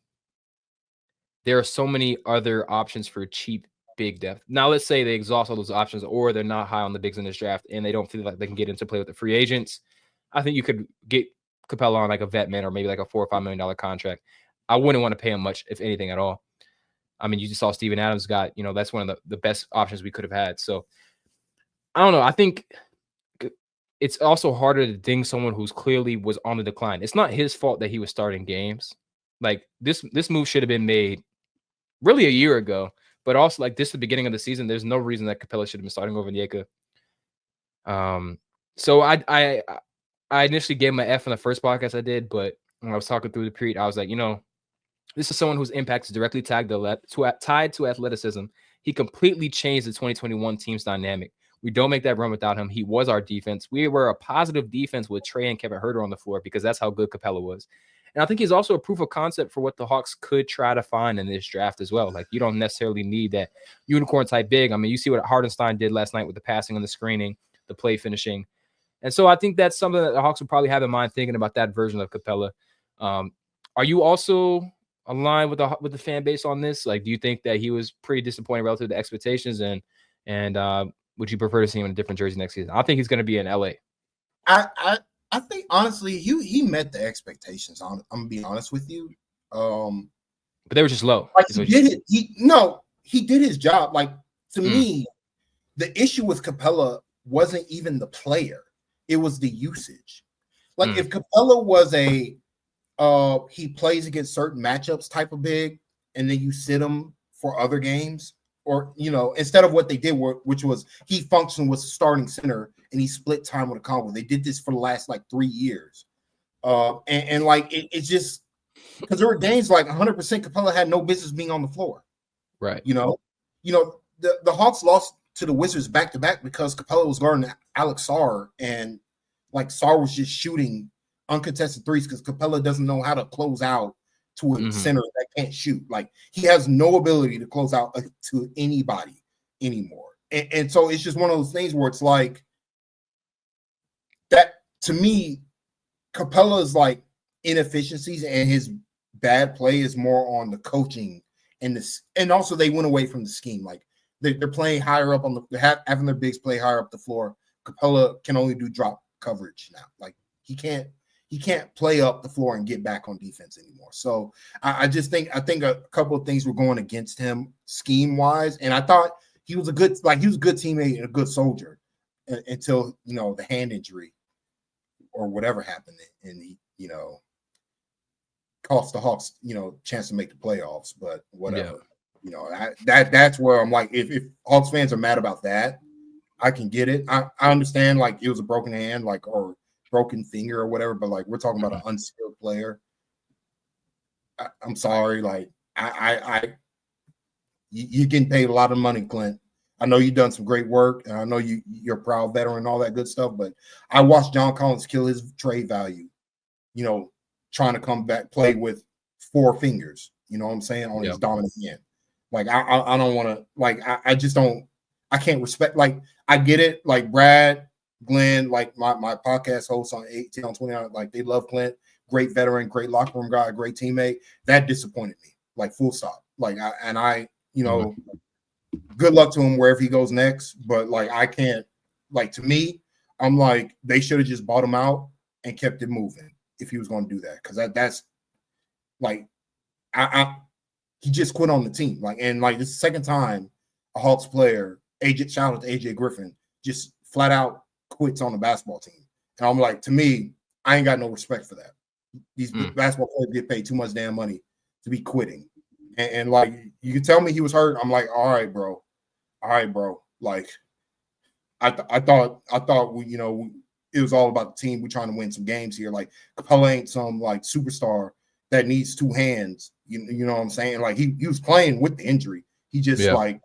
there are so many other options for cheap big depth. Now, let's say they exhaust all those options, or they're not high on the bigs in this draft, and they don't feel like they can get into play with the free agents. I think you could get Capella on like a vet man, or maybe like a $4 or $5 million contract. I wouldn't want to pay him much, if anything at all. I mean, you just saw Steven Adams got, that's one of the best options we could have had. So I don't know. I think it's also harder to ding someone who's clearly was on the decline. It's not his fault that he was starting games. Like this move should have been made really a year ago, but also like this, the beginning of the season, there's no reason that Capella should have been starting over Onyeka. So I initially gave him an F in the first podcast I did, but when I was talking through the period, I was like, this is someone whose impact is directly tied to athleticism. He completely changed the 2021 team's dynamic. We don't make that run without him. He was our defense. We were a positive defense with Trey and Kevin Huerter on the floor because that's how good Capella was. And I think he's also a proof of concept for what the Hawks could try to find in this draft as well. Like, you don't necessarily need that unicorn type big. I mean, you see what Hardenstein did last night with the passing and the screening, the play finishing. And so I think that's something that the Hawks would probably have in mind thinking about that version of Capella. Are you also aligned with the fan base on this? Like, do you think that he was pretty disappointing relative to expectations, and would you prefer to see him in a different jersey next season? I think he's going to be in LA. I think honestly he met the expectations. I'm gonna be honest with you. But they were just low. Like he did his job. Like, to me, the issue with Capella wasn't even the player; it was the usage. Like if Capella was he plays against certain matchups type of big, and then you sit him for other games, or instead of what they did, which was he functioned with a starting center and he split time with a combo. They did this for the last like 3 years, and like it's just because there were games like 100% Capella had no business being on the floor. Right. The Hawks lost to the Wizards back to back because Capella was guarding Alex Sarr, and like Sarr was just shooting uncontested threes because Capella doesn't know how to close out to a center that can't shoot. Like, he has no ability to close out to anybody anymore. And so it's just one of those things where it's like that. To me, Capella's like inefficiencies and his bad play is more on the coaching and also they went away from the scheme. Like they're playing higher up on having their bigs play higher up the floor. Capella can only do drop coverage now. Like he can't play up the floor and get back on defense anymore. So I think a couple of things were going against him scheme wise, and I thought he was a good teammate and a good soldier until the hand injury or whatever happened, and he cost the Hawks chance to make the playoffs. But whatever, that's where I'm like, if Hawks fans are mad about that, I can get it. I understand like it was a broken hand, like or broken finger or whatever, but like we're talking about an unskilled player. I'm sorry, like you're getting paid a lot of money, Clint. I know you've done some great work, and I know you're a proud veteran and all that good stuff, but I watched John Collins kill his trade value, trying to come back, play with 4 fingers, you know what I'm saying, on his dominant hand. Like I don't want to, like I just don't, I can't respect, like I get it, like Brad, Glenn, like my podcast hosts on 18 on 29, like they love Clint, great veteran, great locker room guy, great teammate. That disappointed me, like full stop. Like good luck to him wherever he goes next. But like I can't, like to me, I'm like they should have just bought him out and kept it moving if he was going to do that, because that's like he just quit on the team. Like, and like this is the second time a Hawks player, shout out to AJ Griffin, just flat out quits on the basketball team. And I'm like, to me, I ain't got no respect for that. These basketball players get paid too much damn money to be quitting. And like, you can tell me he was hurt. I'm like, all right, bro. Like, I thought we, it was all about the team. We're trying to win some games here. Like, Capella ain't some like superstar that needs two hands. You know what I'm saying? Like he was playing with the injury. He just like,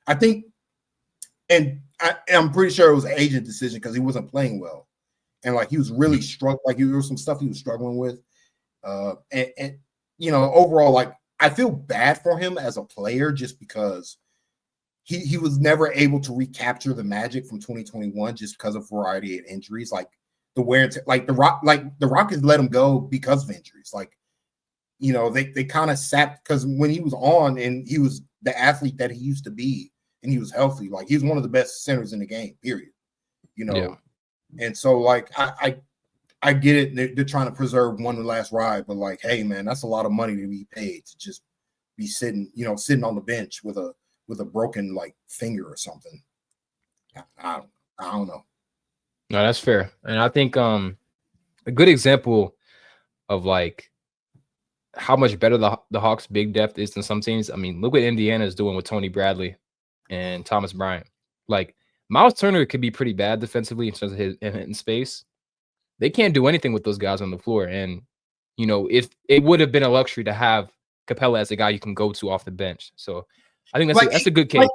I think, and I'm pretty sure it was an agent decision because he wasn't playing well. And like he was really struggling, like there was some stuff he was struggling with. And you know, overall, like I feel bad for him as a player just because he was never able to recapture the magic from 2021 just because of a variety of injuries, like the wear and like the Rockets let him go because of injuries. Like, you know, they kind of sapped because when he was on and he was the athlete that he used to be and he was healthy, like he was one of the best centers in the game, period. You know, and so like I get it, they're trying to preserve one last ride, but like, hey man, that's a lot of money to be paid to just be sitting on the bench with a broken like finger or something. I don't know. No, that's fair. And I think a good example of like how much better the Hawks big depth is than some teams. I mean, look what Indiana is doing with Tony Bradley and Thomas Bryant. Like Miles Turner could be pretty bad defensively in terms of his in space. They can't do anything with those guys on the floor. And you know, if it would have been a luxury to have Capella as a guy you can go to off the bench. So I think that's a good case. Like,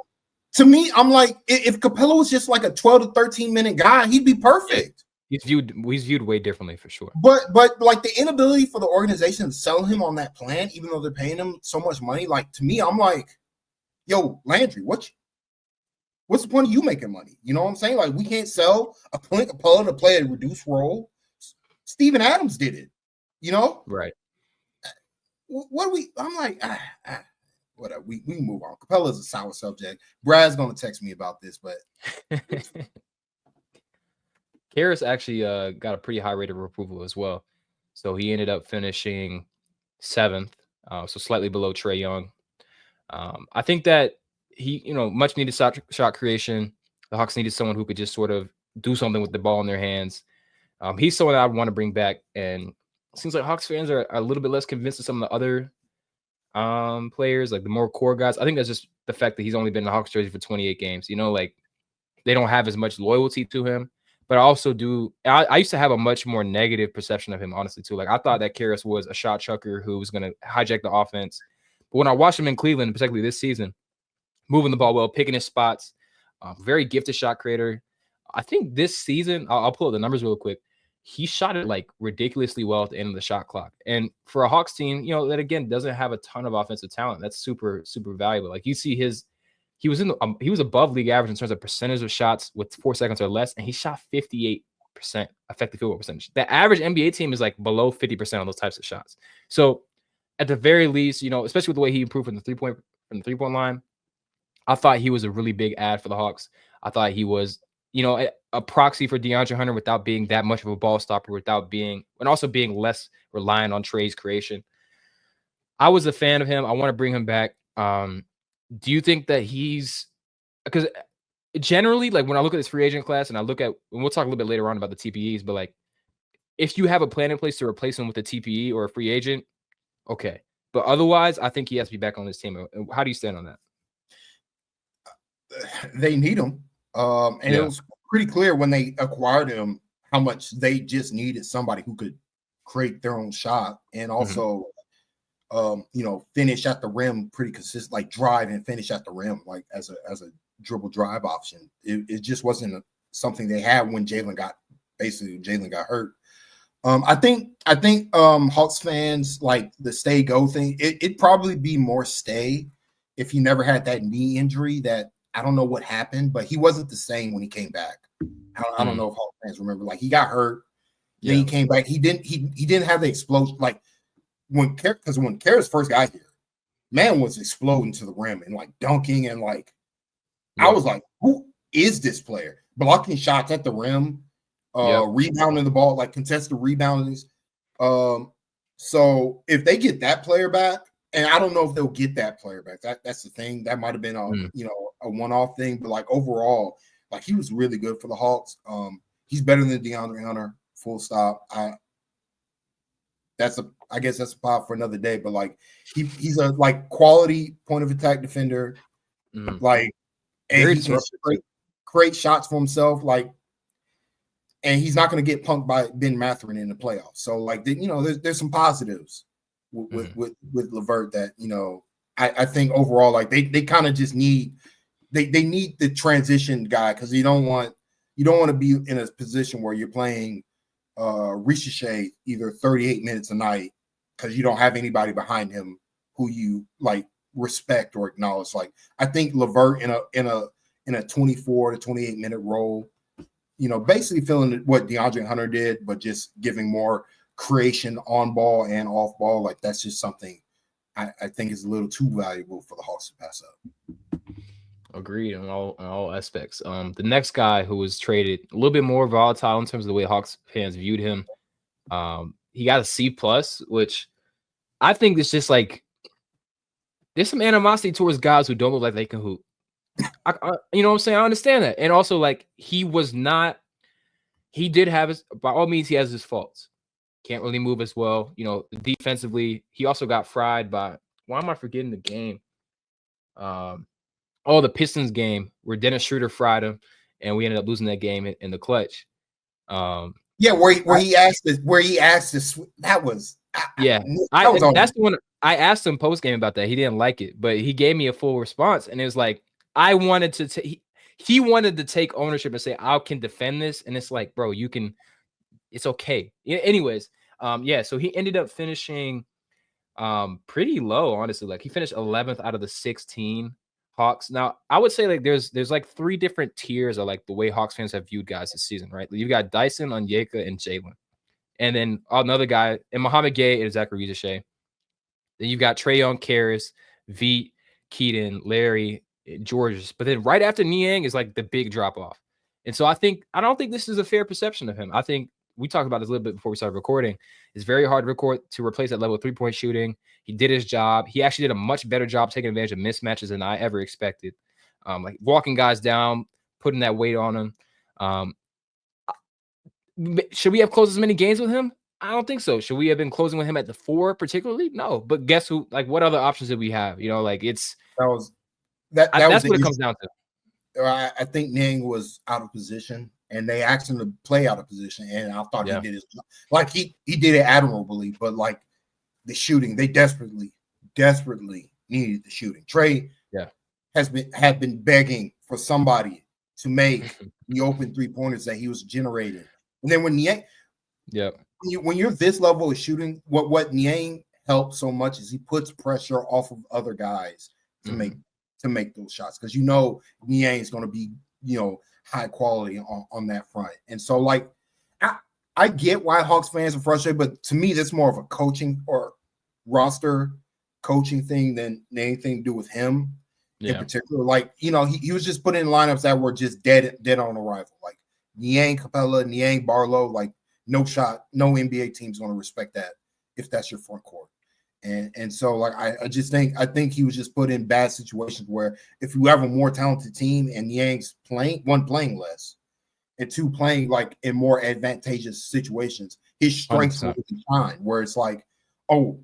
to me, I'm like, if Capella was just like a 12 to 13 minute guy, he'd be perfect. He's viewed way differently for sure. But like the inability for the organization to sell him on that plan, even though they're paying him so much money, like to me, I'm like, yo, Landry, what's the point of you making money? You know what I'm saying? Like we can't sell a Capella to play a reduced role. Steven Adams did it, you know? Right. What do we? I'm like, whatever. We move on. Capella's a sour subject. Brad's gonna text me about this, but Karras actually got a pretty high rate of approval as well. So he ended up finishing 7th, so slightly below Trae Young. I think that he, much needed shot creation. The Hawks needed someone who could just sort of do something with the ball in their hands. He's someone I want to bring back, and it seems like Hawks fans are a little bit less convinced of some of the other players, like the more core guys. I think that's just the fact that he's only been in the Hawks jersey for 28 games. Like they don't have as much loyalty to him. But I also I used to have a much more negative perception of him, honestly, too. Like I thought that Karras was a shot chucker who was going to hijack the offense. But when I watched him in Cleveland, particularly this season, moving the ball well, picking his spots, very gifted shot creator. I think this season, I'll pull up the numbers real quick. He shot it like ridiculously well at the end of the shot clock. And for a Hawks team, that again doesn't have a ton of offensive talent, that's super, super valuable. Like you see he was above league average in terms of percentage of shots with 4 seconds or less, and he shot 58% effective field goal percentage. The average NBA team is like below 50% on those types of shots. So at the very least, especially with the way he improved from the three-point line, I thought he was a really big add for the Hawks. I thought he was, a proxy for DeAndre Hunter without being that much of a ball stopper, and also being less reliant on Trae's creation. I was a fan of him. I want to bring him back. Do you think that because generally, like when I look at this free agent class and and we'll talk a little bit later on about the TPEs, but like if you have a plan in place to replace him with a TPE or a free agent, okay. But otherwise, I think he has to be back on this team. How do you stand on that? They need him. It was pretty clear when they acquired him how much they just needed somebody who could create their own shot and also finish at the rim pretty consistent, like drive and finish at the rim, like as a dribble drive option. It just wasn't something they had when Jalen got hurt. I think Hawks fans like the stay go thing. It'd probably be more stay if he never had that knee injury that I don't know what happened, but he wasn't the same when he came back. I don't know if Hawks fans remember, like he got hurt, then he came back. He didn't have the explosion like when Karras first got here, man was exploding to the rim and like dunking and like I was like, who is this player? Blocking shots at the rim, rebounding the ball, like contested reboundings. So if they get that player back, and I don't know if they'll get that player back. That's the thing. That might have been a one-off thing, but like overall, like he was really good for the Hawks. He's better than DeAndre Hunter. Full stop. I guess that's a pot for another day, but like he's a like quality point of attack defender, like and he can create shots for himself, like, and he's not going to get punked by Ben Mathurin in the playoffs. So like there's some positives with LeVert that, you know, I think overall, like they kind of just need they need the transition guy, because you don't want to be in a position where you're playing Ricochet either 38 minutes a night because you don't have anybody behind him who you like respect or acknowledge. Like I think LeVert in a 24 to 28 minute role, you know, basically feeling what DeAndre Hunter did, but just giving more creation on ball and off ball. Like that's just something I think is a little too valuable for the Hawks to pass up. Agreed on all aspects. The next guy who was traded, a little bit more volatile in terms of the way Hawks fans viewed him. He got a C plus, which I think is just like there's some animosity towards guys who don't look like they can hoop. You know what I'm saying? I understand that. And also, like, he did have his, by all means, he has his faults. Can't really move as well. You know, defensively, he also got fried by, why am I forgetting the game? The Pistons game where Dennis Schroeder fried him, and we ended up losing that game in the clutch. Yeah, where he asked this, that was that's the one I asked him post game about that. He didn't like it, but he gave me a full response, and it was like I wanted to. He wanted to take ownership and say I can defend this, and it's like, bro, you can. It's okay. Anyways, so he ended up finishing pretty low, honestly. Like he finished 11th out of the 16 Hawks. Now, I would say like there's like three different tiers of like the way Hawks fans have viewed guys this season, right? You've got Dyson, Onyeka, and Jalen. And then another guy, and Mohamed Gay and Zachary Ricochet. Then you've got Trae Young, Karras, Veet, Keaton, Larry, Georges. But then right after Niang is like the big drop off. And so I don't think this is a fair perception of him. I think we talked about this a little bit before we started recording. It's very hard to replace that level of 3-point shooting. He did his job. He actually did a much better job taking advantage of mismatches than I ever expected. Like walking guys down, putting that weight on them. Should we have closed as many games with him? I don't think so. Should we have been closing with him at the 4 particularly? No. But guess who? Like, what other options did we have? You know, like that's what it comes down to. I think Niang was out of position, and they asked him to play out of position, and I thought he did his job. Like he did it admirably, but like the shooting, they desperately needed the shooting. Trae had been begging for somebody to make the open 3-pointers that he was generating. And then when Niang, when you're this level of shooting, what Niang helps so much is he puts pressure off of other guys to make those shots, because you know Niang is going to be, you know, high quality on that front. And so like I get why Hawks fans are frustrated, but to me that's more of a coaching or roster coaching thing than anything to do with him in particular. Like, you know, he was just putting in lineups that were just dead on arrival. Like Niang, Capella, Niang, Barlow, like no shot, no NBA team's going to respect that if that's your front court. And so like I think he was just put in bad situations where if you have a more talented team and Niang's playing less and two playing like in more advantageous situations, his strengths will decline, where it's like, oh,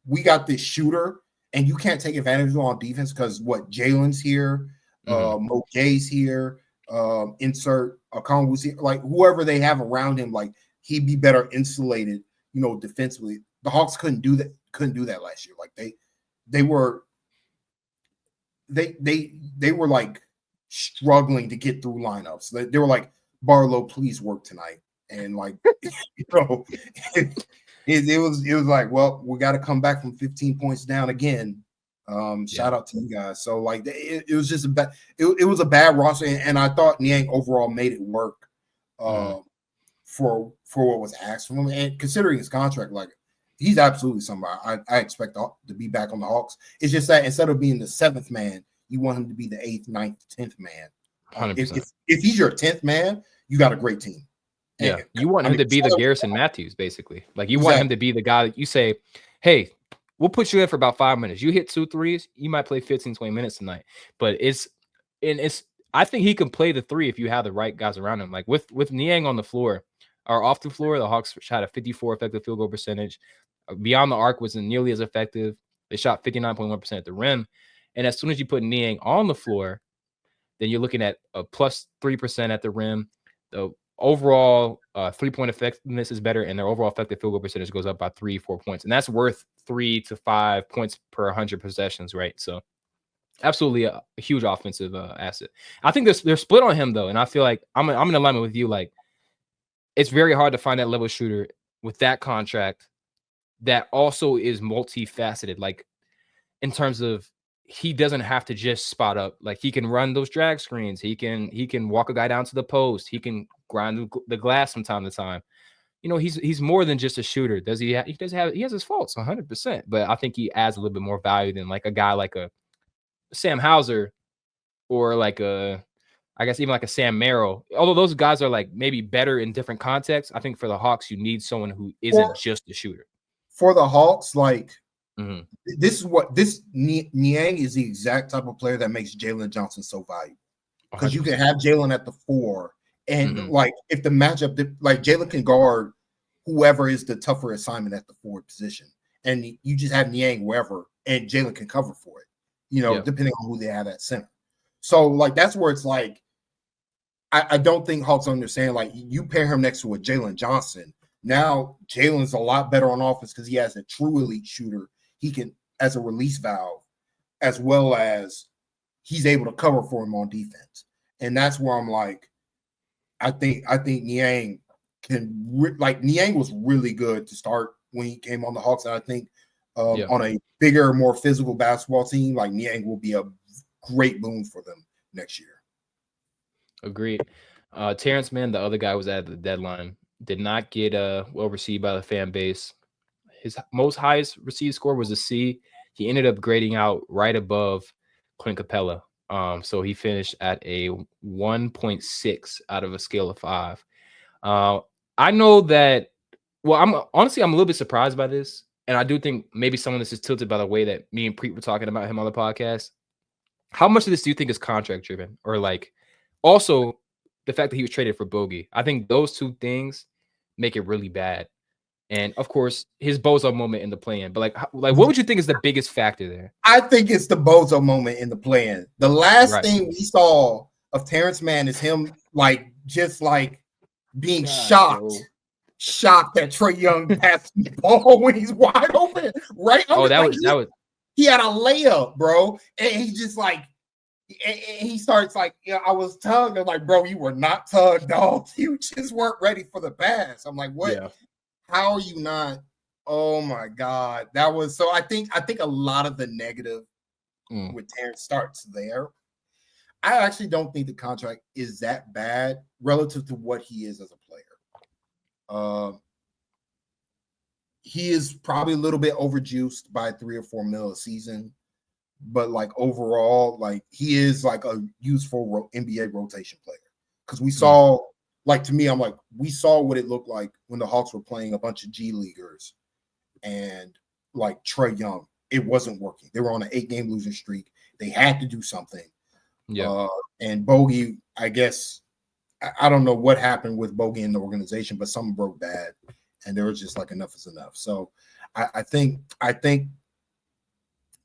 we got this shooter and you can't take advantage of on defense because what, Jalen's here, Mo Gay's here, insert Okongwu's here, like whoever they have around him, like he'd be better insulated, you know, defensively. The Hawks couldn't do that last year. Like they were like struggling to get through lineups. They were like, Barlow, please work tonight. And like, you know, it was like, well, we got to come back from 15 points down again. Shout out to you guys. So like it was just it was a bad roster, and I thought Niang overall made it work for what was asked from him. And considering his contract, like he's absolutely somebody I expect to be back on the Hawks. It's just that instead of being the 7th man, you want him to be the 8th, 9th, 10th man. If he's your 10th man, you got a great team. Yeah, and, you want him to be the Garrison Matthews, basically. Like you want him to be the guy that you say, hey, we'll put you in for about 5 minutes. You hit 2 threes, you might play 15, 20 minutes tonight. But I think he can play the 3 if you have the right guys around him. Like with Niang on the floor or off the floor, the Hawks shot a 54 effective field goal percentage. Beyond the arc wasn't nearly as effective. They shot 59.1% at the rim. And as soon as you put Niang on the floor, then you're looking at a plus 3% at the rim. The overall 3-point effectiveness is better, and their overall effective field goal percentage goes up by 3-4 points, and that's worth 3 to 5 points per 100 possessions, right? So absolutely a huge offensive asset. I think they're split on him though, and I feel like I'm in alignment with you. Like, it's very hard to find that level shooter with that contract that also is multifaceted. Like, in terms of, he doesn't have to just spot up. Like, he can run those drag screens. He can walk a guy down to the post. He can grind the glass from time to time. You know, he's more than just a shooter. He has his faults 100%, but I think he adds a little bit more value than like a guy like a Sam Hauser or like I guess even like a Sam Merrill. Although those guys are like maybe better in different contexts, I think for the Hawks you need someone who isn't just a shooter. For the Hawks, like this is what Niang is the exact type of player that makes Jalen Johnson so valuable, because you can have Jalen at the 4, and like if the matchup, like Jalen can guard whoever is the tougher assignment at the forward position, and you just have Niang wherever, and Jalen can cover for it. You know, depending on who they have at center. So like that's where it's like I don't think Hawks understand. Like, you pair him next to a Jalen Johnson. Now Jalen's a lot better on offense because he has a true elite shooter. He can, as a release valve, as well as he's able to cover for him on defense. And that's where I'm like, I think Niang can Niang was really good to start when he came on the Hawks. And I think on a bigger, more physical basketball team, like Niang will be a great boon for them next year. Agreed. Terrence Mann, the other guy, was at the deadline. Did not get well received by the fan base. His most highest received score was a C. He ended up grading out right above Clint Capella. So he finished at a 1.6 out of a scale of 5. I know that. Well, I'm a little bit surprised by this, and I do think maybe some of this is tilted by the way that me and Preet were talking about him on the podcast. How much of this do you think is contract driven, or like also the fact that he was traded for Bogey? I think those two things make it really bad. And of course, his bozo moment in the play-in. But like, what would you think is the biggest factor there? I think it's the bozo moment in the play-in. The last thing we saw of Terrence Mann is him just being shocked that Trae Young passed the ball when he's wide open. Right? He had a layup, bro, and he just he starts I was tugged. I'm like, bro, you were not tugged, dog. You just weren't ready for the pass. I'm like, what? Yeah. How are you not? Oh my God, that was so. I think a lot of the negative with Terrence starts there. I actually don't think the contract is that bad relative to what he is as a player. He is probably a little bit overjuiced by 3 or 4 mil a season, but overall, he is a useful NBA rotation player, because we saw. To me, I'm like, we saw what it looked like when the Hawks were playing a bunch of G Leaguers and Trae Young. It wasn't working. They were on an 8-game losing streak. They had to do something. Yeah. And Bogey, I guess, I don't know what happened with Bogey in the organization, but something broke bad, and there was just enough is enough. So I think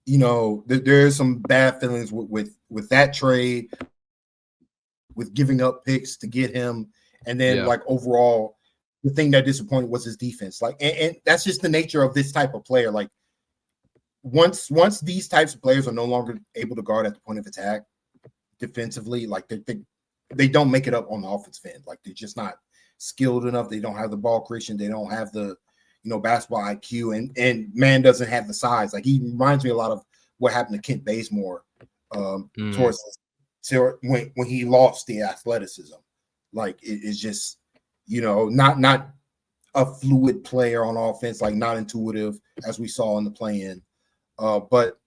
there's some bad feelings with that trade, with giving up picks to get him. And then overall, the thing that disappointed was his defense. And that's just the nature of this type of player. Once these types of players are no longer able to guard at the point of attack defensively, they don't make it up on the offensive end. They're just not skilled enough. They don't have the ball creation. They don't have the basketball IQ. And man doesn't have the size. He reminds me a lot of what happened to Kent Bazemore towards when he lost the athleticism. It's just, not a fluid player on offense, not intuitive, as we saw in the play-in. But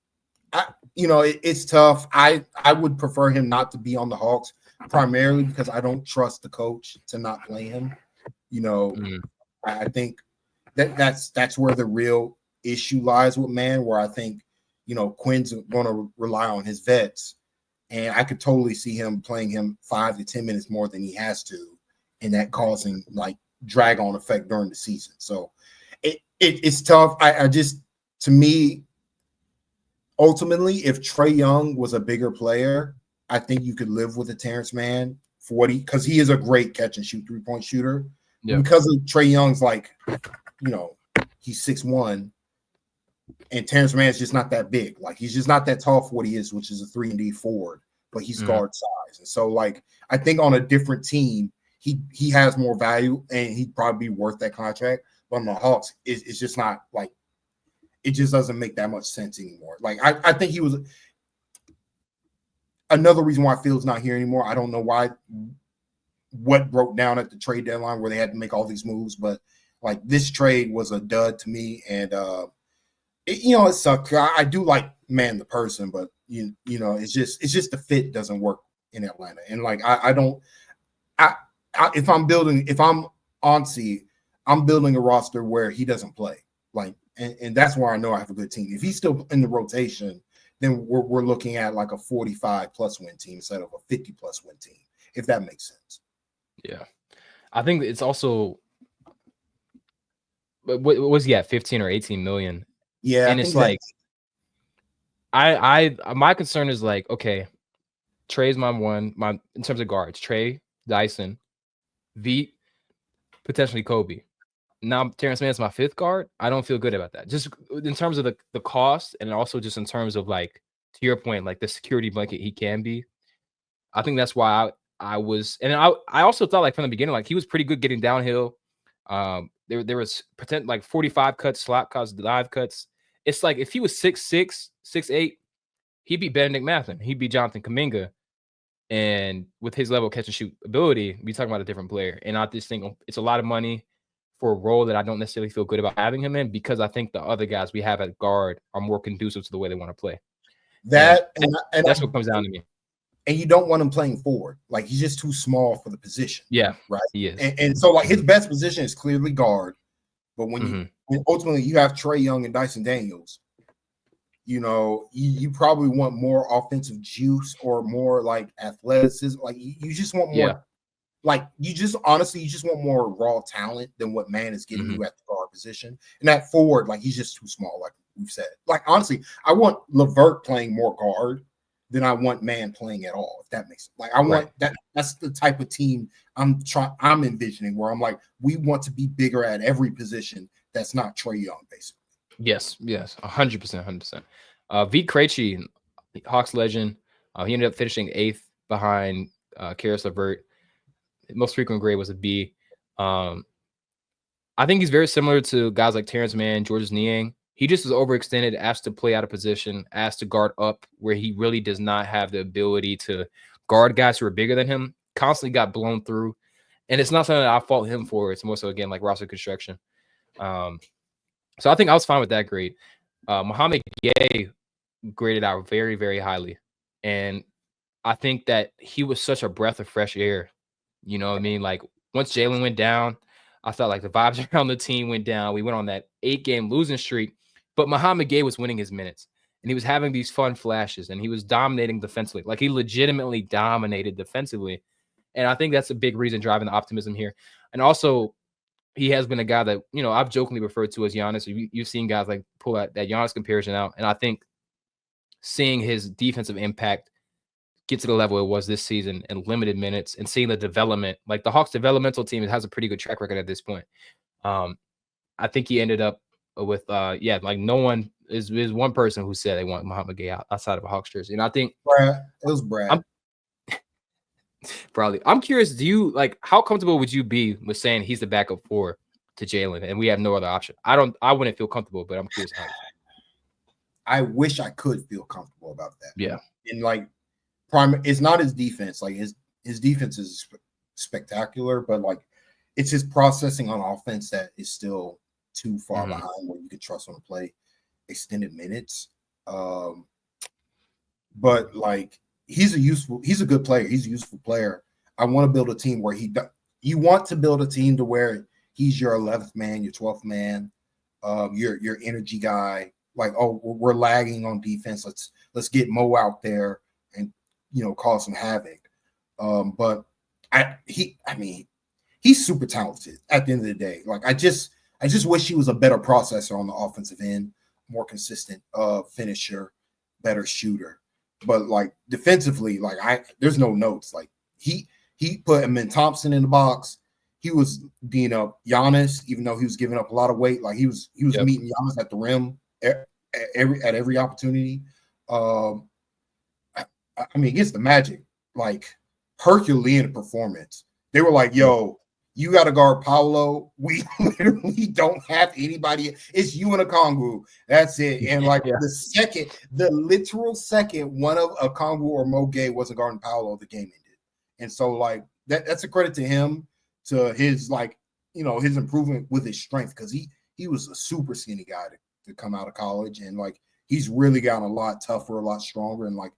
it's tough. I would prefer him not to be on the Hawks, primarily because I don't trust the coach to not play him. I think that's where the real issue lies with Mann, where I think, Quinn's going to rely on his vets. And I could totally see him playing him 5 to 10 minutes more than he has to, and that causing drag on effect during the season. So it's tough. I just, to me, ultimately, if Trae Young was a bigger player, I think you could live with a Terrence Mann for what because he is a great catch and shoot 3-point shooter. Yeah. Because of Trae Young's like, he's 6'1", and Terrence Mann's just not that big. Like he's just not that tall for what he is, which is a 3-and-D forward, but he's guard size. And so like I think on a different team, he has more value and he'd probably be worth that contract. But on the Hawks, it's just not like it just doesn't make that much sense anymore. Like I think he was another reason why Fields not here anymore. I don't know what broke down at the trade deadline where they had to make all these moves, but like this trade was a dud to me, and it sucked. I do like Man the person, but it's just the fit doesn't work in Atlanta, and like if I'm Onsi, I'm building a roster where he doesn't play, like, and that's where I know I have a good team. If he's still in the rotation, then we're looking at like a 45+ win team instead of a 50+ win team, if that makes sense. Yeah, I think it's also, what was he at, 15 or 18 million? Yeah, and it's like, my concern is like, okay, Trey's my in terms of guards, Trey, Dyson, Veet, potentially Kobe. Now Terrence Mann's my 5th guard. I don't feel good about that. Just in terms of the cost, and also just in terms of, like, to your point, like the security blanket he can be. I think that's why I also thought, like, from the beginning, like he was pretty good getting downhill. There was like 45 cuts, slot cuts, dive cuts. It's like if he was 6'6", 6'8", he'd be Benedict Mathurin. He'd be Jonathan Kuminga. And with his level of catch and shoot ability, we talking about a different player. And I just think it's a lot of money for a role that I don't necessarily feel good about having him in, because I think the other guys we have at guard are more conducive to the way they want to play. That's what comes down to me. And you don't want him playing forward. Like, he's just too small for the position. Yeah, right. He is. And so, like, his best position is clearly guard. But when ultimately you have Trae Young and Dyson Daniels, you probably want more offensive juice or more like athleticism. Like you just want more. Like you just want more raw talent than what Man is giving you at the guard position. And that forward, like, he's just too small. Like we've said. Like, honestly, I want LeVert playing more guard than I want Man playing at all, if that makes sense. Like, I want that. That's the type of team I'm envisioning, where I'm like, we want to be bigger at every position that's not Trae Young, basically. Yes, 100%, 100%. Veet Krejci, Hawks legend, he ended up finishing 8th behind Karis LeVert. Most frequent grade was a B. I think he's very similar to guys like Terrence Mann, Georges Niang. He just is overextended, asked to play out of position, asked to guard up where he really does not have the ability to guard guys who are bigger than him. Constantly got blown through. And it's not something that I fault him for. It's more so, again, like roster construction. So I think I was fine with that grade. Mohamed Gay graded out very, very highly. And I think that he was such a breath of fresh air. You know what I mean? Like, once Jalen went down, I felt like the vibes around the team went down. We went on that 8-game losing streak, but Mohamed Gay was winning his minutes, and he was having these fun flashes, and he was dominating defensively. Like, he legitimately dominated defensively. And I think that's a big reason driving the optimism here. And also, he has been a guy that, I've jokingly referred to as Giannis. You've seen guys like pull that Giannis comparison out. And I think seeing his defensive impact get to the level it was this season in limited minutes, and seeing the development, like the Hawks developmental team has a pretty good track record at this point. I think he ended up with, like, no one is one person who said they want Mohamed Gay outside of a Hawks jersey. And I think Brad, it was Brad. Probably. I'm curious, do you, like, how comfortable would you be with saying he's the backup 4 to Jalen and we have no other option? I wouldn't feel comfortable, but I'm curious how. I wish I could feel comfortable about that. Yeah. And like, it's not his defense. Like, his defense is spectacular, but like, it's his processing on offense that is still too far behind where you could trust him to play extended minutes. But like, he's a good player. He's a useful player. I want to build a team where you want to build a team to where he's your 11th man, your 12th man, your energy guy. Like, oh, we're lagging on defense. Let's get Mo out there and, cause some havoc. But he's super talented at the end of the day. Like, I just wish he was a better processor on the offensive end, more consistent finisher, better shooter. But like, defensively, like, there's no notes. Like, He put Amin Thompson in the box. He was beating up Giannis, even though he was giving up a lot of weight. Like he was meeting Giannis at the rim at every opportunity. I mean, against the Magic, like Herculean performance. They were like, "Yo, you got to guard Paolo. We literally don't have anybody. It's you and Okongwu. That's it." And like the literal second one of Okongwu or Mo Gay wasn't guarding Paolo, the game ended. And so like that's a credit to him, to his his improvement with his strength, because he was a super skinny guy to come out of college, and like he's really gotten a lot tougher, a lot stronger, and like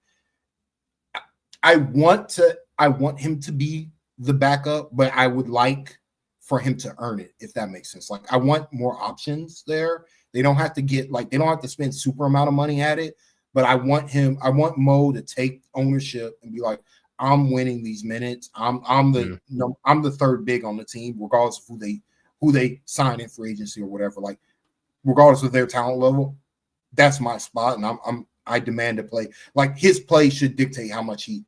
I want him to be the backup, but I would like for him to earn it, if that makes sense. Like I want more options there. They don't have to spend super amount of money at it, but I want Mo to take ownership and be like, I'm winning these minutes. I'm the third big on the team, regardless of who they sign in for agency or whatever. Like regardless of their talent level, that's my spot, and I demand to play. Like his play should dictate how much he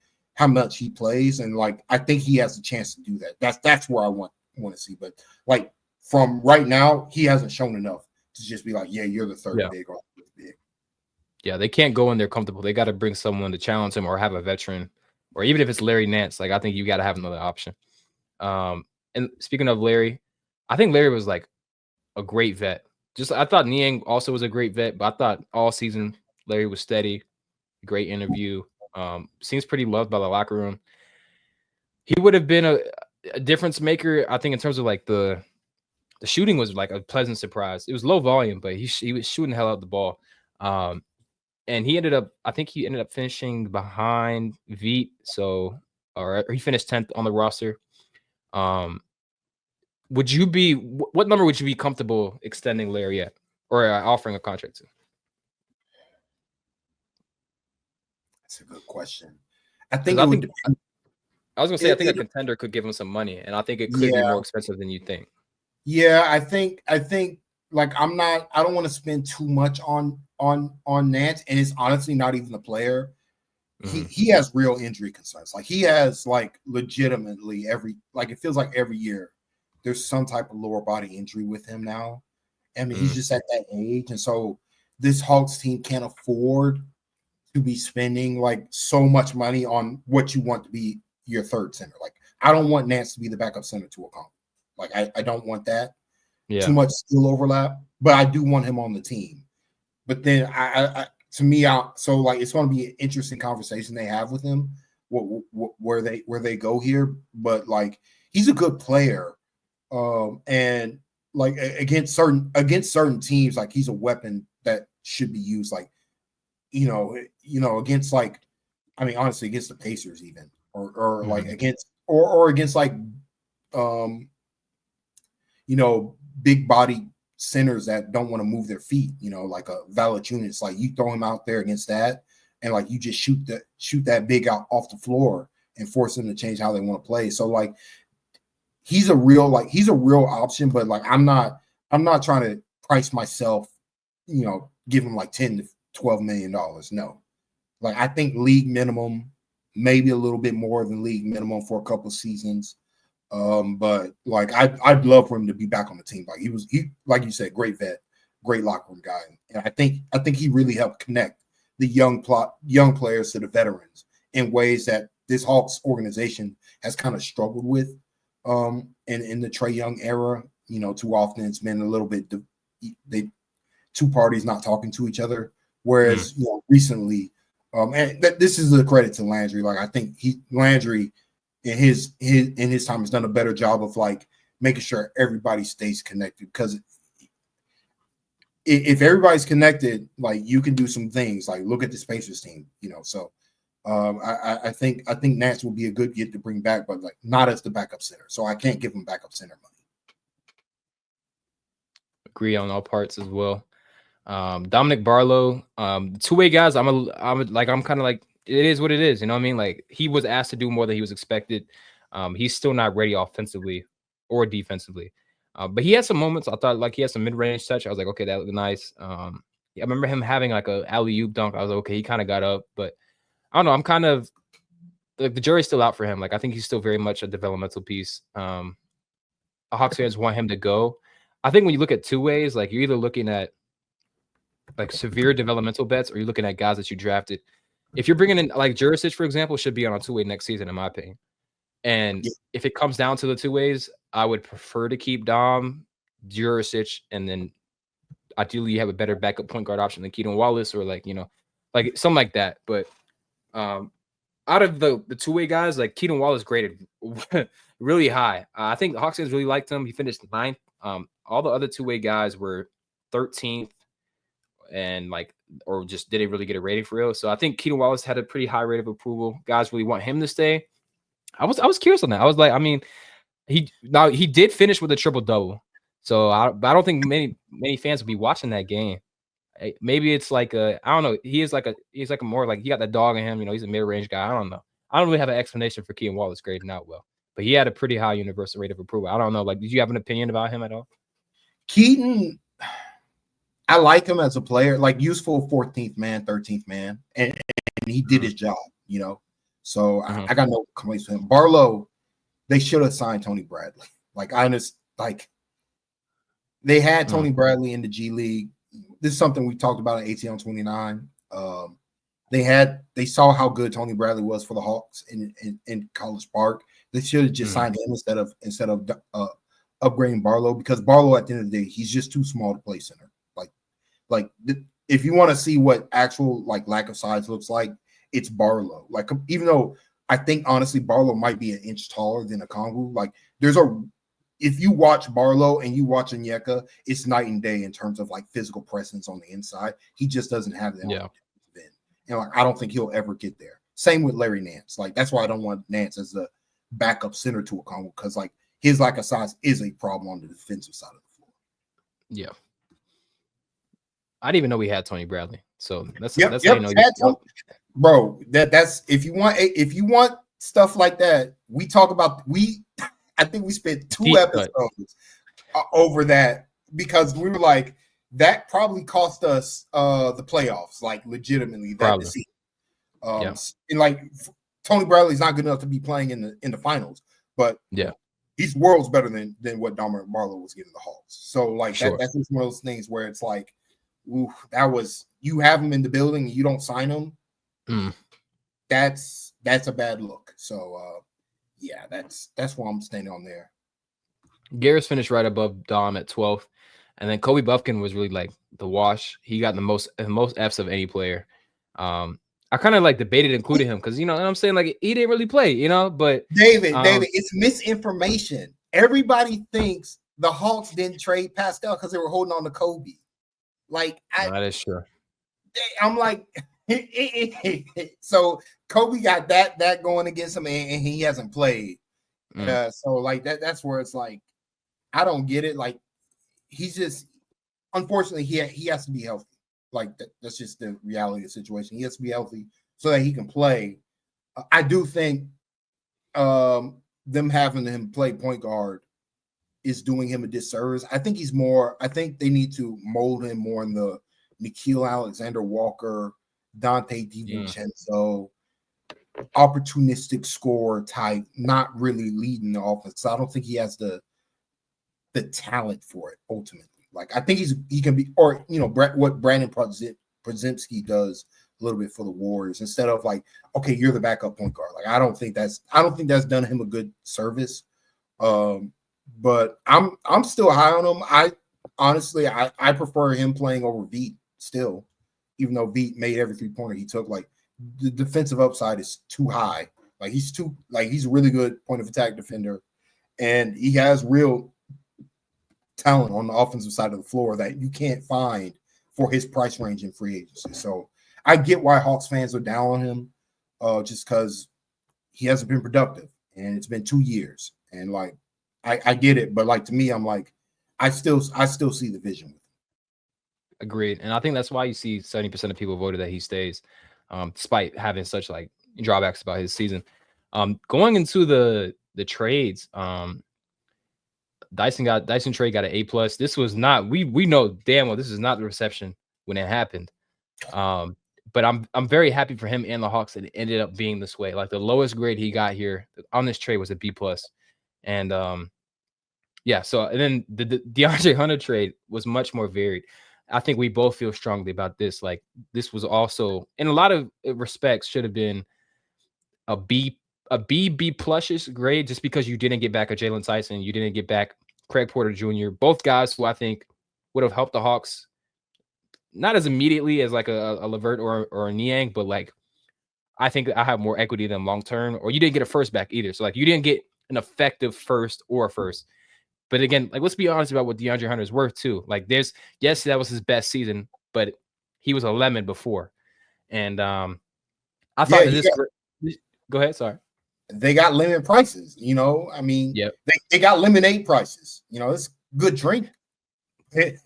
plays, and like I think he has a chance to do that. That's where I want to see. But like from right now, he hasn't shown enough to just be like, yeah, you're the third big or big. Yeah, they can't go in there comfortable. They got to bring someone to challenge him, or have a veteran, or even if it's Larry Nance, like I think you got to have another option. And speaking of Larry, I think Larry was like a great vet. I thought Niang also was a great vet, but I thought all season Larry was steady. Great interview. Seems pretty loved by the locker room. He would have been a difference maker, I think, in terms of like the shooting was like a pleasant surprise. It was low volume, but he was shooting the hell out of the ball. And I think he ended up finishing behind Veet. So, or he finished 10th on the roster. What number would you be comfortable extending Larry at, or offering a contract to? That's a good question. I think it would depend. I was gonna say I think a contender could give him some money, and I think it could be more expensive than you think. Yeah, I think like I don't want to spend too much on Nance, and it's honestly not even the player. He has real injury concerns. Like he has like legitimately it feels like every year there's some type of lower body injury with him now. I mean, he's just at that age, and so this Hawks team can't afford to be spending like so much money on what you want to be your third center. Like I don't want Nance to be the backup center to Okongwu. Like I don't want that. Yeah. Too much skill overlap, but I do want him on the team. But then it's going to be an interesting conversation they have with him, where they go here. But like he's a good player, and like against certain teams, like he's a weapon that should be used. Like against like, I mean, honestly, against the Pacers even, or like against like big body centers that don't want to move their feet, like a Valanciunas. Like you throw him out there against that, and like you just shoot that big out off the floor and force them to change how they want to play. So like he's a real option, but like I'm not trying to price myself, give him like $10 to $12 million. No, like I think league minimum, maybe a little bit more than league minimum for a couple seasons. But like I'd love for him to be back on the team. Like he like you said, great vet, great locker room guy, and I think he really helped connect the young players to the veterans in ways that this Hawks organization has kind of struggled with. In the Trae Young era, too often it's been a little bit two parties not talking to each other. Whereas recently, and this is a credit to Landry. Like I think Landry in his time has done a better job of like making sure everybody stays connected, because if everybody's connected, like you can do some things. Like look at the Pacers team, So I think Nance will be a good get to bring back, but like not as the backup center. So I can't give him backup center money. Agree on all parts as well. Dominic Barlow, two-way guys. I'm kind of like, it is what it is. You know what I mean? Like he was asked to do more than he was expected. He's still not ready offensively or defensively. But he had some moments. I thought like he had some mid-range touch. I was like, okay, that looked nice. I remember him having like a alley-oop dunk. I was like, okay, he kind of got up, but I don't know. I'm kind of like the jury's still out for him. Like I think he's still very much a developmental piece. Hawks fans want him to go. I think when you look at two ways, like you're either looking at like severe developmental bets, or you're looking at guys that you drafted. If you're bringing in like Jurisic, for example, should be on a two-way next season, in my opinion. And if it comes down to the two ways, I would prefer to keep Dom, Jurisic, and then ideally you have a better backup point guard option than Keaton Wallace, or like like something like that. But out of the two-way guys, like Keaton Wallace graded really high. I think the Hawks fans really liked him. He finished 9th. All the other two-way guys were 13th, and like, or just didn't really get a rating for real. So I think Keaton Wallace had a pretty high rate of approval. Guys really want him to stay. I was curious on that. I was like, I mean, he did finish with a triple double. So I don't think many fans will be watching that game. Maybe it's like I don't know. He's like a more like, he got that dog in him. He's a mid range guy. I don't know. I don't really have an explanation for Keaton Wallace grading out well, but he had a pretty high universal rate of approval. I don't know. Like, did you have an opinion about him at all? Keaton, I like him as a player, like useful 14th man, 13th man, and he did his job, So I got no complaints with him. Barlow, they should have signed Tony Bradley. Like, they had Tony Bradley in the G League. This is something we talked about at ATL 29. They saw how good Tony Bradley was for the Hawks in College Park. They should have just signed him instead of upgrading Barlow, because Barlow, at the end of the day, he's just too small to play center. Like if you want to see what actual like lack of size looks like, it's Barlow. Like, even though I think honestly Barlow might be an inch taller than Okongwu, like if you watch Barlow and you watch Onyeka, it's night and day in terms of like physical presence on the inside. He just doesn't have that. Yeah. And like, I don't think he'll ever get there. Same with Larry Nance. Like, that's why I don't want Nance as a backup center to Okongwu, because like his lack of size is a problem on the defensive side of the floor. Yeah. I didn't even know we had Tony Bradley. So that's bro. That's if you want stuff like that, we talk about I think we spent 2 episodes over that, because we were like, that probably cost us the playoffs, like legitimately that season. And like Tony Bradley's not good enough to be playing in the finals, but he's worlds better than what Dominic Barlow was giving the Hawks. So like that's just one of those things where it's like, ooh, you have him in the building and you don't sign him. That's a bad look. So that's why I'm staying on there. Garris finished right above Dom at 12th, and then Kobe Buffkin was really like the wash. He got the most Fs of any player. I kind of like debated including him because, what I'm saying, like, he didn't really play, but David, it's misinformation. Everybody thinks the Hawks didn't trade Pascal because they were holding on to Kobe. Like, that is true. I'm like, so Kobe got that going against him, and he hasn't played. So like that's where it's like, I don't get it. Like, he's just, unfortunately, he has to be healthy. Like, that's just the reality of the situation. He has to be healthy so that he can play. I do think them having him play point guard is doing him a disservice. I think they need to mold him more in the Nickeil Alexander-Walker, Dante DiVincenzo, opportunistic scorer type, not really leading the offense. So I don't think he has the talent for it ultimately. Like, I think he can be, or what Brandon Podziemski does a little bit for the Warriors, instead of like, okay, you're the backup point guard. Like, I don't think that's done him a good service. But I'm still high on him. I honestly prefer him playing over Veit still, even though Veit made every 3-pointer he took. Like, the defensive upside is too high. Like, he's a really good point of attack defender, and he has real talent on the offensive side of the floor that you can't find for his price range in free agency. So I get why Hawks fans are down on him, just because he hasn't been productive, and it's been 2 years. And like, I get it, but like, to me, I'm like, I still see the vision. Agreed. And I think that's why you see 70% of people voted that he stays, despite having such like drawbacks about his season. Going into the trades, Dyson trade got an A+. This was not, we know damn well this is not the reception when it happened. but I'm very happy for him and the Hawks that it ended up being this way. Like the lowest grade he got here on this trade was a B plus, and yeah. So and then the DeAndre Hunter trade was much more varied. I think we both feel strongly about this. Like this was also in a lot of respects should have been a B plusish grade just because you didn't get back a Jalen Tyson, you didn't get back Craig Porter Jr. Both guys who I think would have helped the Hawks not as immediately as like a Levert or a Niang, but like I think I have more equity than long term. Or you didn't get a first back either, so like you didn't get an effective first or a first. But again, like let's be honest about what DeAndre Hunter's worth too. Like there's yes, that was his best season, but he was a lemon before, and I thought that this. Go ahead. Sorry. They got lemon prices. You know, I mean, Yep. they got lemonade prices. You know, it's good drink. It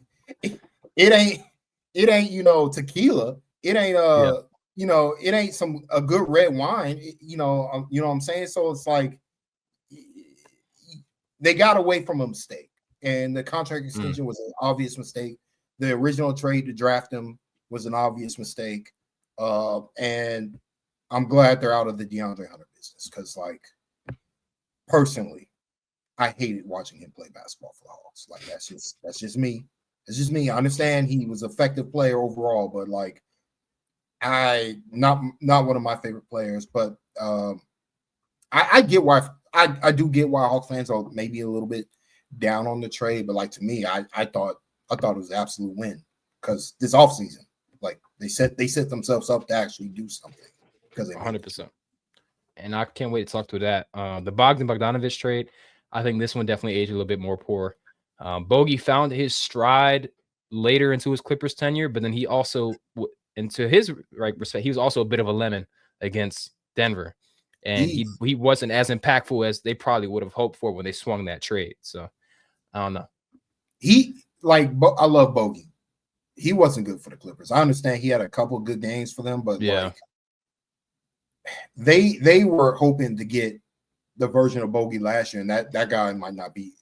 ain't you know tequila. It ain't you know, it ain't a good red wine. You know what I'm saying. So it's like they got away from a mistake, and the contract extension was an obvious mistake. The original trade to draft him was an obvious mistake, and I'm glad they're out of the DeAndre Hunter business because, like, personally, I hated watching him play basketball for the Hawks. Like, that's just me. It's just me. I understand he was an effective player overall, but like, not one of my favorite players. But I get why I do get why Hawks fans are maybe a little bit down on the trade. But like to me, I thought it was an absolute win because this offseason, like they set themselves up to actually do something. 100%. And I can't wait to talk to that. The Bogdanovich trade, I think this one definitely aged a little bit more poor. Bogey found his stride later into his Clippers tenure, but then he also, into his respect, he was also a bit of a lemon against Denver. And he wasn't as impactful as they probably would have hoped for when they swung that trade. So, I don't know. I love Bogey. He wasn't good for the Clippers. I understand he had a couple of good games for them, but like, they were hoping to get the version of Bogey last year, and that guy might not be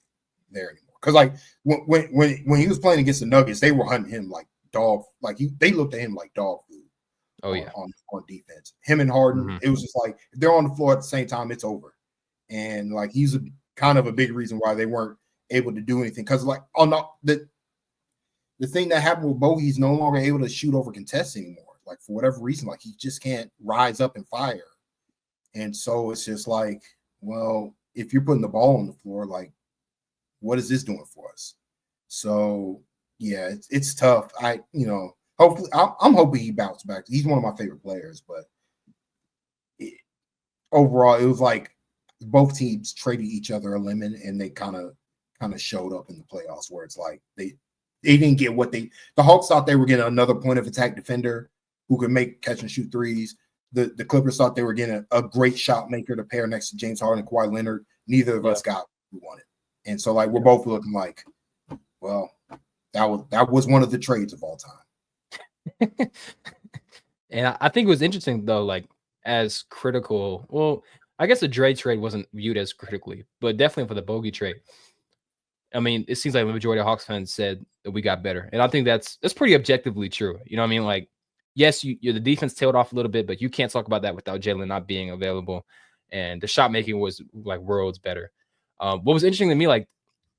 there anymore. Because like when he was playing against the Nuggets, they were hunting him like dog. Like they looked at him like dog food. Oh yeah, on defense. Him and Harden, it was just like if they're on the floor at the same time, it's over. And like he's kind of a big reason why they weren't able to do anything. Because like the thing that happened with Bogey, he's no longer able to shoot over contests anymore. Like for whatever reason, like he just can't rise up and fire. And so it's just like, well, if you're putting the ball on the floor, like, what is this doing for us? So yeah, it's tough. Hopefully, I'm hoping he bounced back. He's one of my favorite players, but overall, it was like both teams traded each other a lemon, and they kind of showed up in the playoffs where it's like they didn't get what the Hawks thought they were getting another point of attack defender who could make catch and shoot threes. The Clippers thought they were getting a great shot maker to pair next to James Harden and Kawhi Leonard. Neither of us got what we wanted, and so like we're both looking like, well, that was one of the trades of all time. And I think it was interesting though, like as critical. Well, I guess the Dre trade wasn't viewed as critically, but definitely for the Bogey trade. I mean, it seems like the majority of Hawks fans said that we got better, and I think that's pretty objectively true. You know what I mean? Like, yes, the defense tailed off a little bit, but you can't talk about that without Jalen not being available, and the shot making was like worlds better. What was interesting to me, like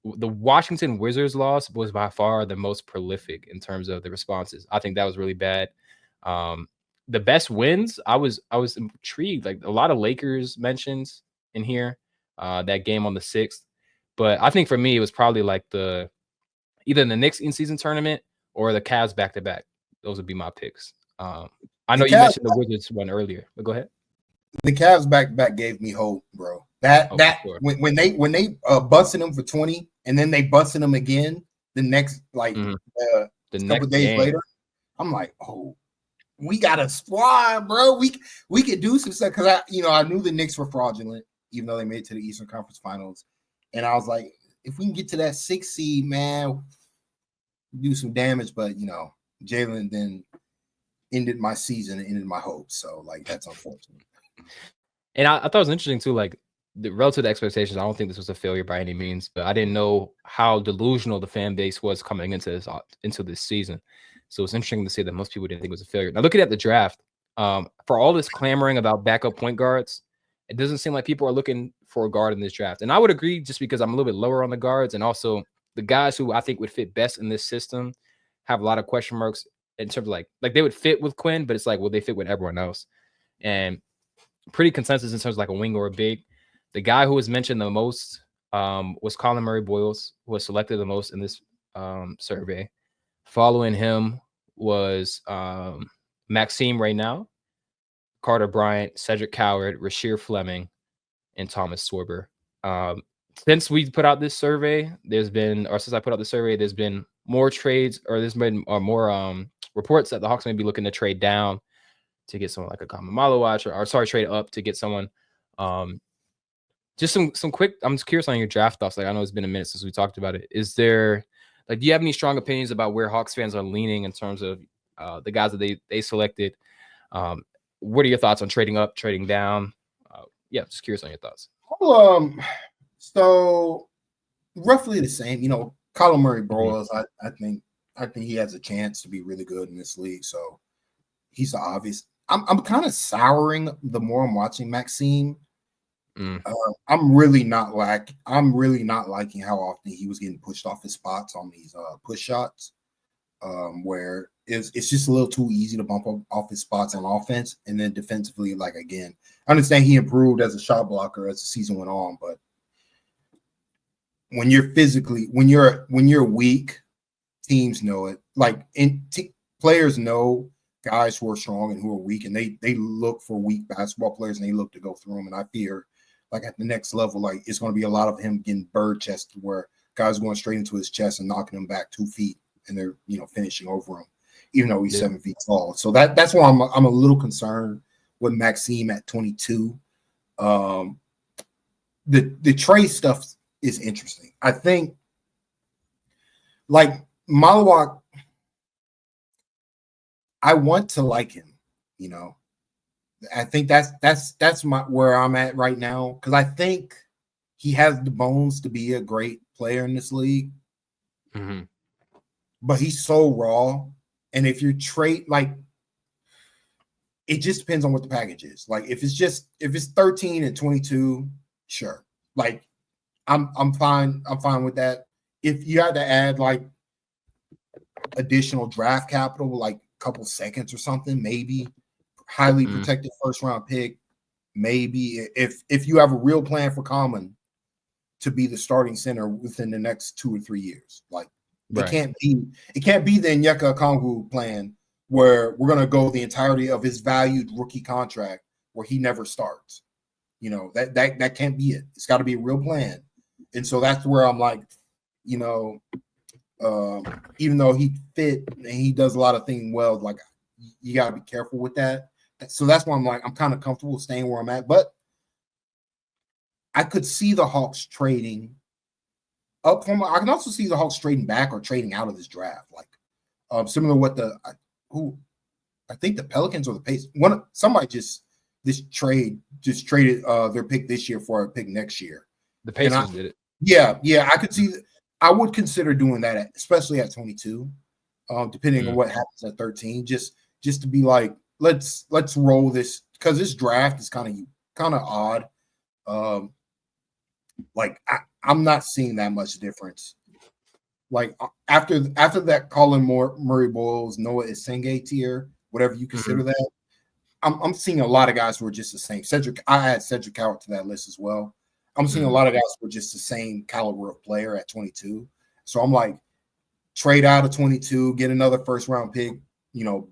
the Washington Wizards loss was by far the most prolific in terms of the responses. I think that was really bad. The best wins, I was intrigued. Like a lot of Lakers mentions in here, that game on the 6th. But I think for me, it was probably like either the Knicks in-season tournament or the Cavs back-to-back. Those would be my picks. I know you mentioned the Wizards one earlier, but go ahead. The Cavs back-to-back gave me hope, bro. Sure. when they busted them for 20 and then they busted them again the next the couple days later, I'm like, oh, we got a squad, bro. We could do some stuff because I knew the Knicks were fraudulent, even though they made it to the Eastern Conference Finals. And I was like, if we can get to that 6th seed, man, do some damage. But Jalen then ended my season and ended my hopes. So like that's unfortunate. And I thought it was interesting too, like relative to expectations. I don't think this was a failure by any means, but I didn't know how delusional the fan base was coming into this season. So it's interesting to see that most people didn't think it was a failure. Now, looking at the draft, for all this clamoring about backup point guards, it doesn't seem like people are looking for a guard in this draft. And I would agree, just because I'm a little bit lower on the guards, and also the guys who I think would fit best in this system have a lot of question marks in terms of like they would fit with Quinn, but it's like, will they fit with everyone else? And pretty consensus in terms of like a wing or a big. The guy who was mentioned the most was Colin Murray Boyles, who was selected the most in this survey. Following him was Maxime Reynal, Carter Bryant, Cedric Coward, Rasheer Fleming, and Thomas Swerber. Since we put out this survey, since I put out the survey, there's been more trades, or there's been more reports that the Hawks may be looking to trade down to get someone like a Kama Malawach, or trade up to get someone. Just some quick. I'm just curious on your draft thoughts. Like, I know it's been a minute since we talked about it. Is there do you have any strong opinions about where Hawks fans are leaning in terms of the guys that they selected? What are your thoughts on trading up, trading down? Yeah, just curious on your thoughts. So roughly the same. Colin Murray Boyles, I think he has a chance to be really good in this league. So he's the obvious. I'm kind of souring the more I'm watching Maxime. I'm really not liking how often he was getting pushed off his spots on these push shots, where it's just a little too easy to bump off his spots on offense, and then defensively, like, again, I understand he improved as a shot blocker as the season went on, but when you're weak, teams know it. Like, players know guys who are strong and who are weak, and they look for weak basketball players, and they look to go through them. And I fear, like, at the next level, like, it's going to be a lot of him getting bird chested, where guys are going straight into his chest and knocking him back 2 feet, and they're finishing over him, even though he's 7 feet tall. So that's why I'm a little concerned with Maxime at 22. The trade stuff is interesting. I think, like, Malawach, I want to like him. I think that's where I'm at right now, because I think he has the bones to be a great player in this league. Mm-hmm. But he's so raw, and if you trade, like, it just depends on what the package is. Like, if it's 13 and 22, sure. Like, I'm fine. I'm fine with that. If you had to add, like, additional draft capital, like a couple seconds or something, maybe. Highly protected first round pick, maybe. If you have a real plan for Common to be the starting center within the next 2 or 3 years, like, right. It can't be the Onyeka Okongwu plan, where we're gonna go the entirety of his valued rookie contract where he never starts. That can't be it. It's got to be a real plan. And so that's where I'm like, even though he fit and he does a lot of things well, like, you got to be careful with that. So that's why I'm like, I'm kind of comfortable staying where I'm at. But I could see the Hawks trading up from. I can also see the Hawks trading back or trading out of this draft, like similar to what I think the Pelicans or the Pacers. Somebody just traded their pick this year for a pick next year. The Pacers did it. Yeah, I could see. I would consider doing that, especially at 22, depending on what happens at 13. Just to be like, let's roll this, because this draft is kind of odd. Like, I'm not seeing that much difference. Like, after that Colin Murray Boyles, Noah Isenge tier, whatever you consider that, I'm seeing a lot of guys who are just the same. I add Cedric Coward to that list as well. I'm seeing a lot of guys who are just the same caliber of player at 22. So I'm like, trade out of 22, get another first round pick,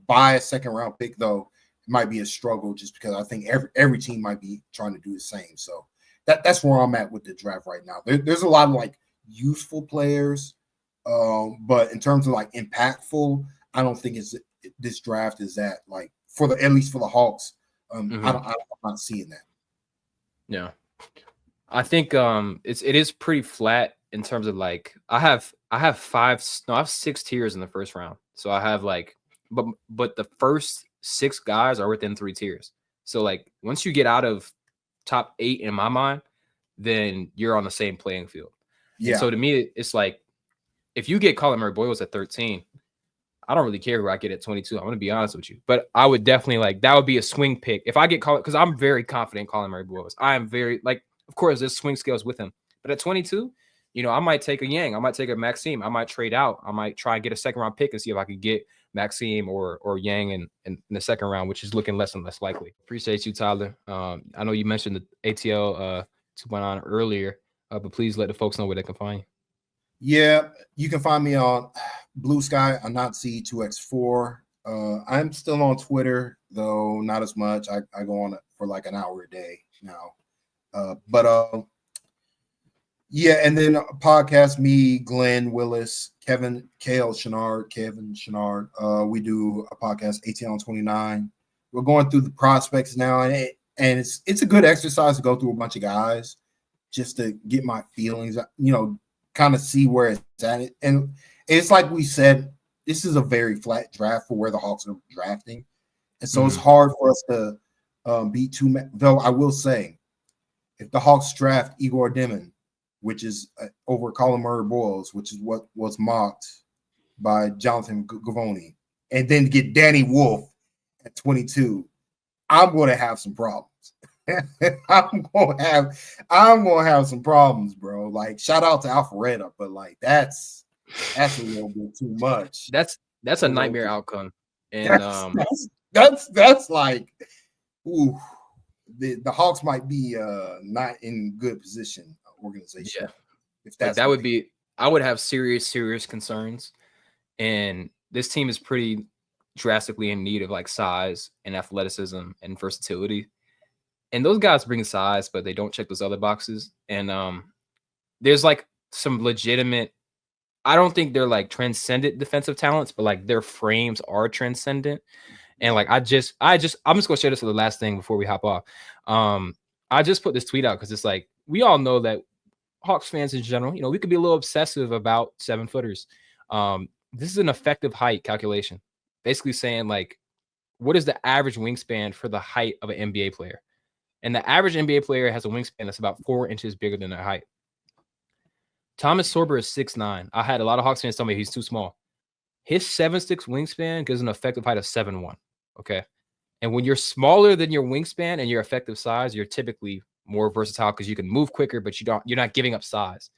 buy a second round pick, though it might be a struggle, just because I think every team might be trying to do the same. So that's where I'm at with the draft right now. There's a lot of, like, useful players, but in terms of, like, impactful, I don't think this draft is that, like, at least for the Hawks. I'm not seeing that. Yeah, I think it is pretty flat in terms of, like, I have 6 tiers in the first round. So I have, like, but the first 6 guys are within 3 tiers. So, like, once you get out of top 8 in my mind, then you're on the same playing field. Yeah. And so to me, it's like, if you get Colin Murray Boyles at 13, I don't really care who I get at 22. I'm gonna be honest with you, but I would definitely like that would be a swing pick if I get called because I'm very confident calling Murray Boyles. I am very like, of course, there's swing scales with him, but at 22, you know, I might take a Yang, I might take a Maxime, I might trade out, I might try and get a second round pick and see if I could get Maxime or Yang in the second round, which is looking less and less likely. Appreciate you, Tyler. I know you mentioned the ATL 2.9 earlier, but please let the folks know where they can find you. Yeah, you can find me on Blue Sky, Anansi2x4. I'm still on Twitter, though not as much. I go on it for like an hour a day now. Yeah, and then podcast, me, Glenn Willis, Kevin Chenard. We do a podcast, ATL on 29. We're going through the prospects now, and it's a good exercise to go through a bunch of guys just to get my feelings, you know, kind of see where it's at. And it's like we said, this is a very flat draft for where the Hawks are drafting. And so it's hard for us to be too, though I will say, if the Hawks draft Igor Demon, which is over Colin Murray Boyles, which is what was mocked by Jonathan Gavoni, and then get Danny Wolf at 22, I'm going to have some problems. I'm gonna have some problems, bro. Like, shout out to Alpharetta, but like that's a little bit too much. That's a nightmare outcome. And that's like, ooh, the Hawks might be not in good position organization. Yeah, if that's that would be, I would have serious concerns. And this team is pretty drastically in need of like size and athleticism and versatility. And those guys bring size, but they don't check those other boxes. And there's like some legitimate, I don't think they're like transcendent defensive talents, but like their frames are transcendent. And like I'm just gonna share this for the last thing before we hop off. I just put this tweet out because it's like, we all know that Hawks fans in general, you know, we could be a little obsessive about 7-footers. This is an effective height calculation, basically saying like, what is the average wingspan for the height of an NBA player? And the average NBA player has a wingspan that's about 4 inches bigger than their height. Thomas Sorber is 6'9". I had a lot of Hawks fans tell me he's too small. His 7'6" wingspan gives an effective height of 7'1". Okay. And when you're smaller than your wingspan and your effective size, you're typically more versatile because you can move quicker, but you're not giving up size.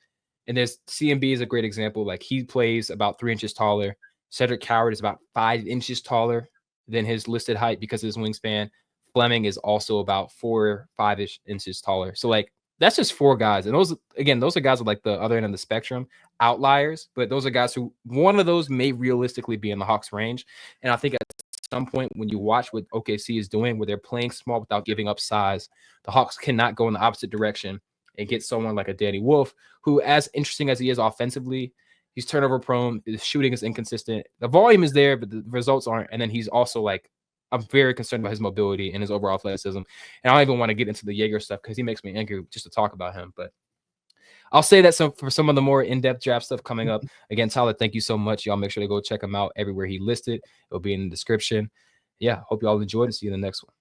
And there's CMB is a great example. Like, he plays about 3 inches taller. Cedric Coward is about 5 inches taller than his listed height because of his wingspan. Fleming is also about 4 or 5-ish inches taller. So like, that's just 4 guys. And those are guys at like the other end of the spectrum, outliers, but those are guys who one of those may realistically be in the Hawks range. And I think at some point when you watch what OKC is doing, where they're playing small without giving up size, the Hawks cannot go in the opposite direction and get someone like a Danny Wolf, who, as interesting as he is offensively, he's turnover prone, his shooting is inconsistent. The volume is there, but the results aren't. And then he's also like, I'm very concerned about his mobility and his overall athleticism. And I don't even want to get into the Jaeger stuff because he makes me angry just to talk about him. But I'll say that for some of the more in-depth draft stuff coming up. Again, Tyler, thank you so much. Y'all make sure to go check him out everywhere he listed. It'll be in the description. Yeah, hope y'all enjoyed it. See you in the next one.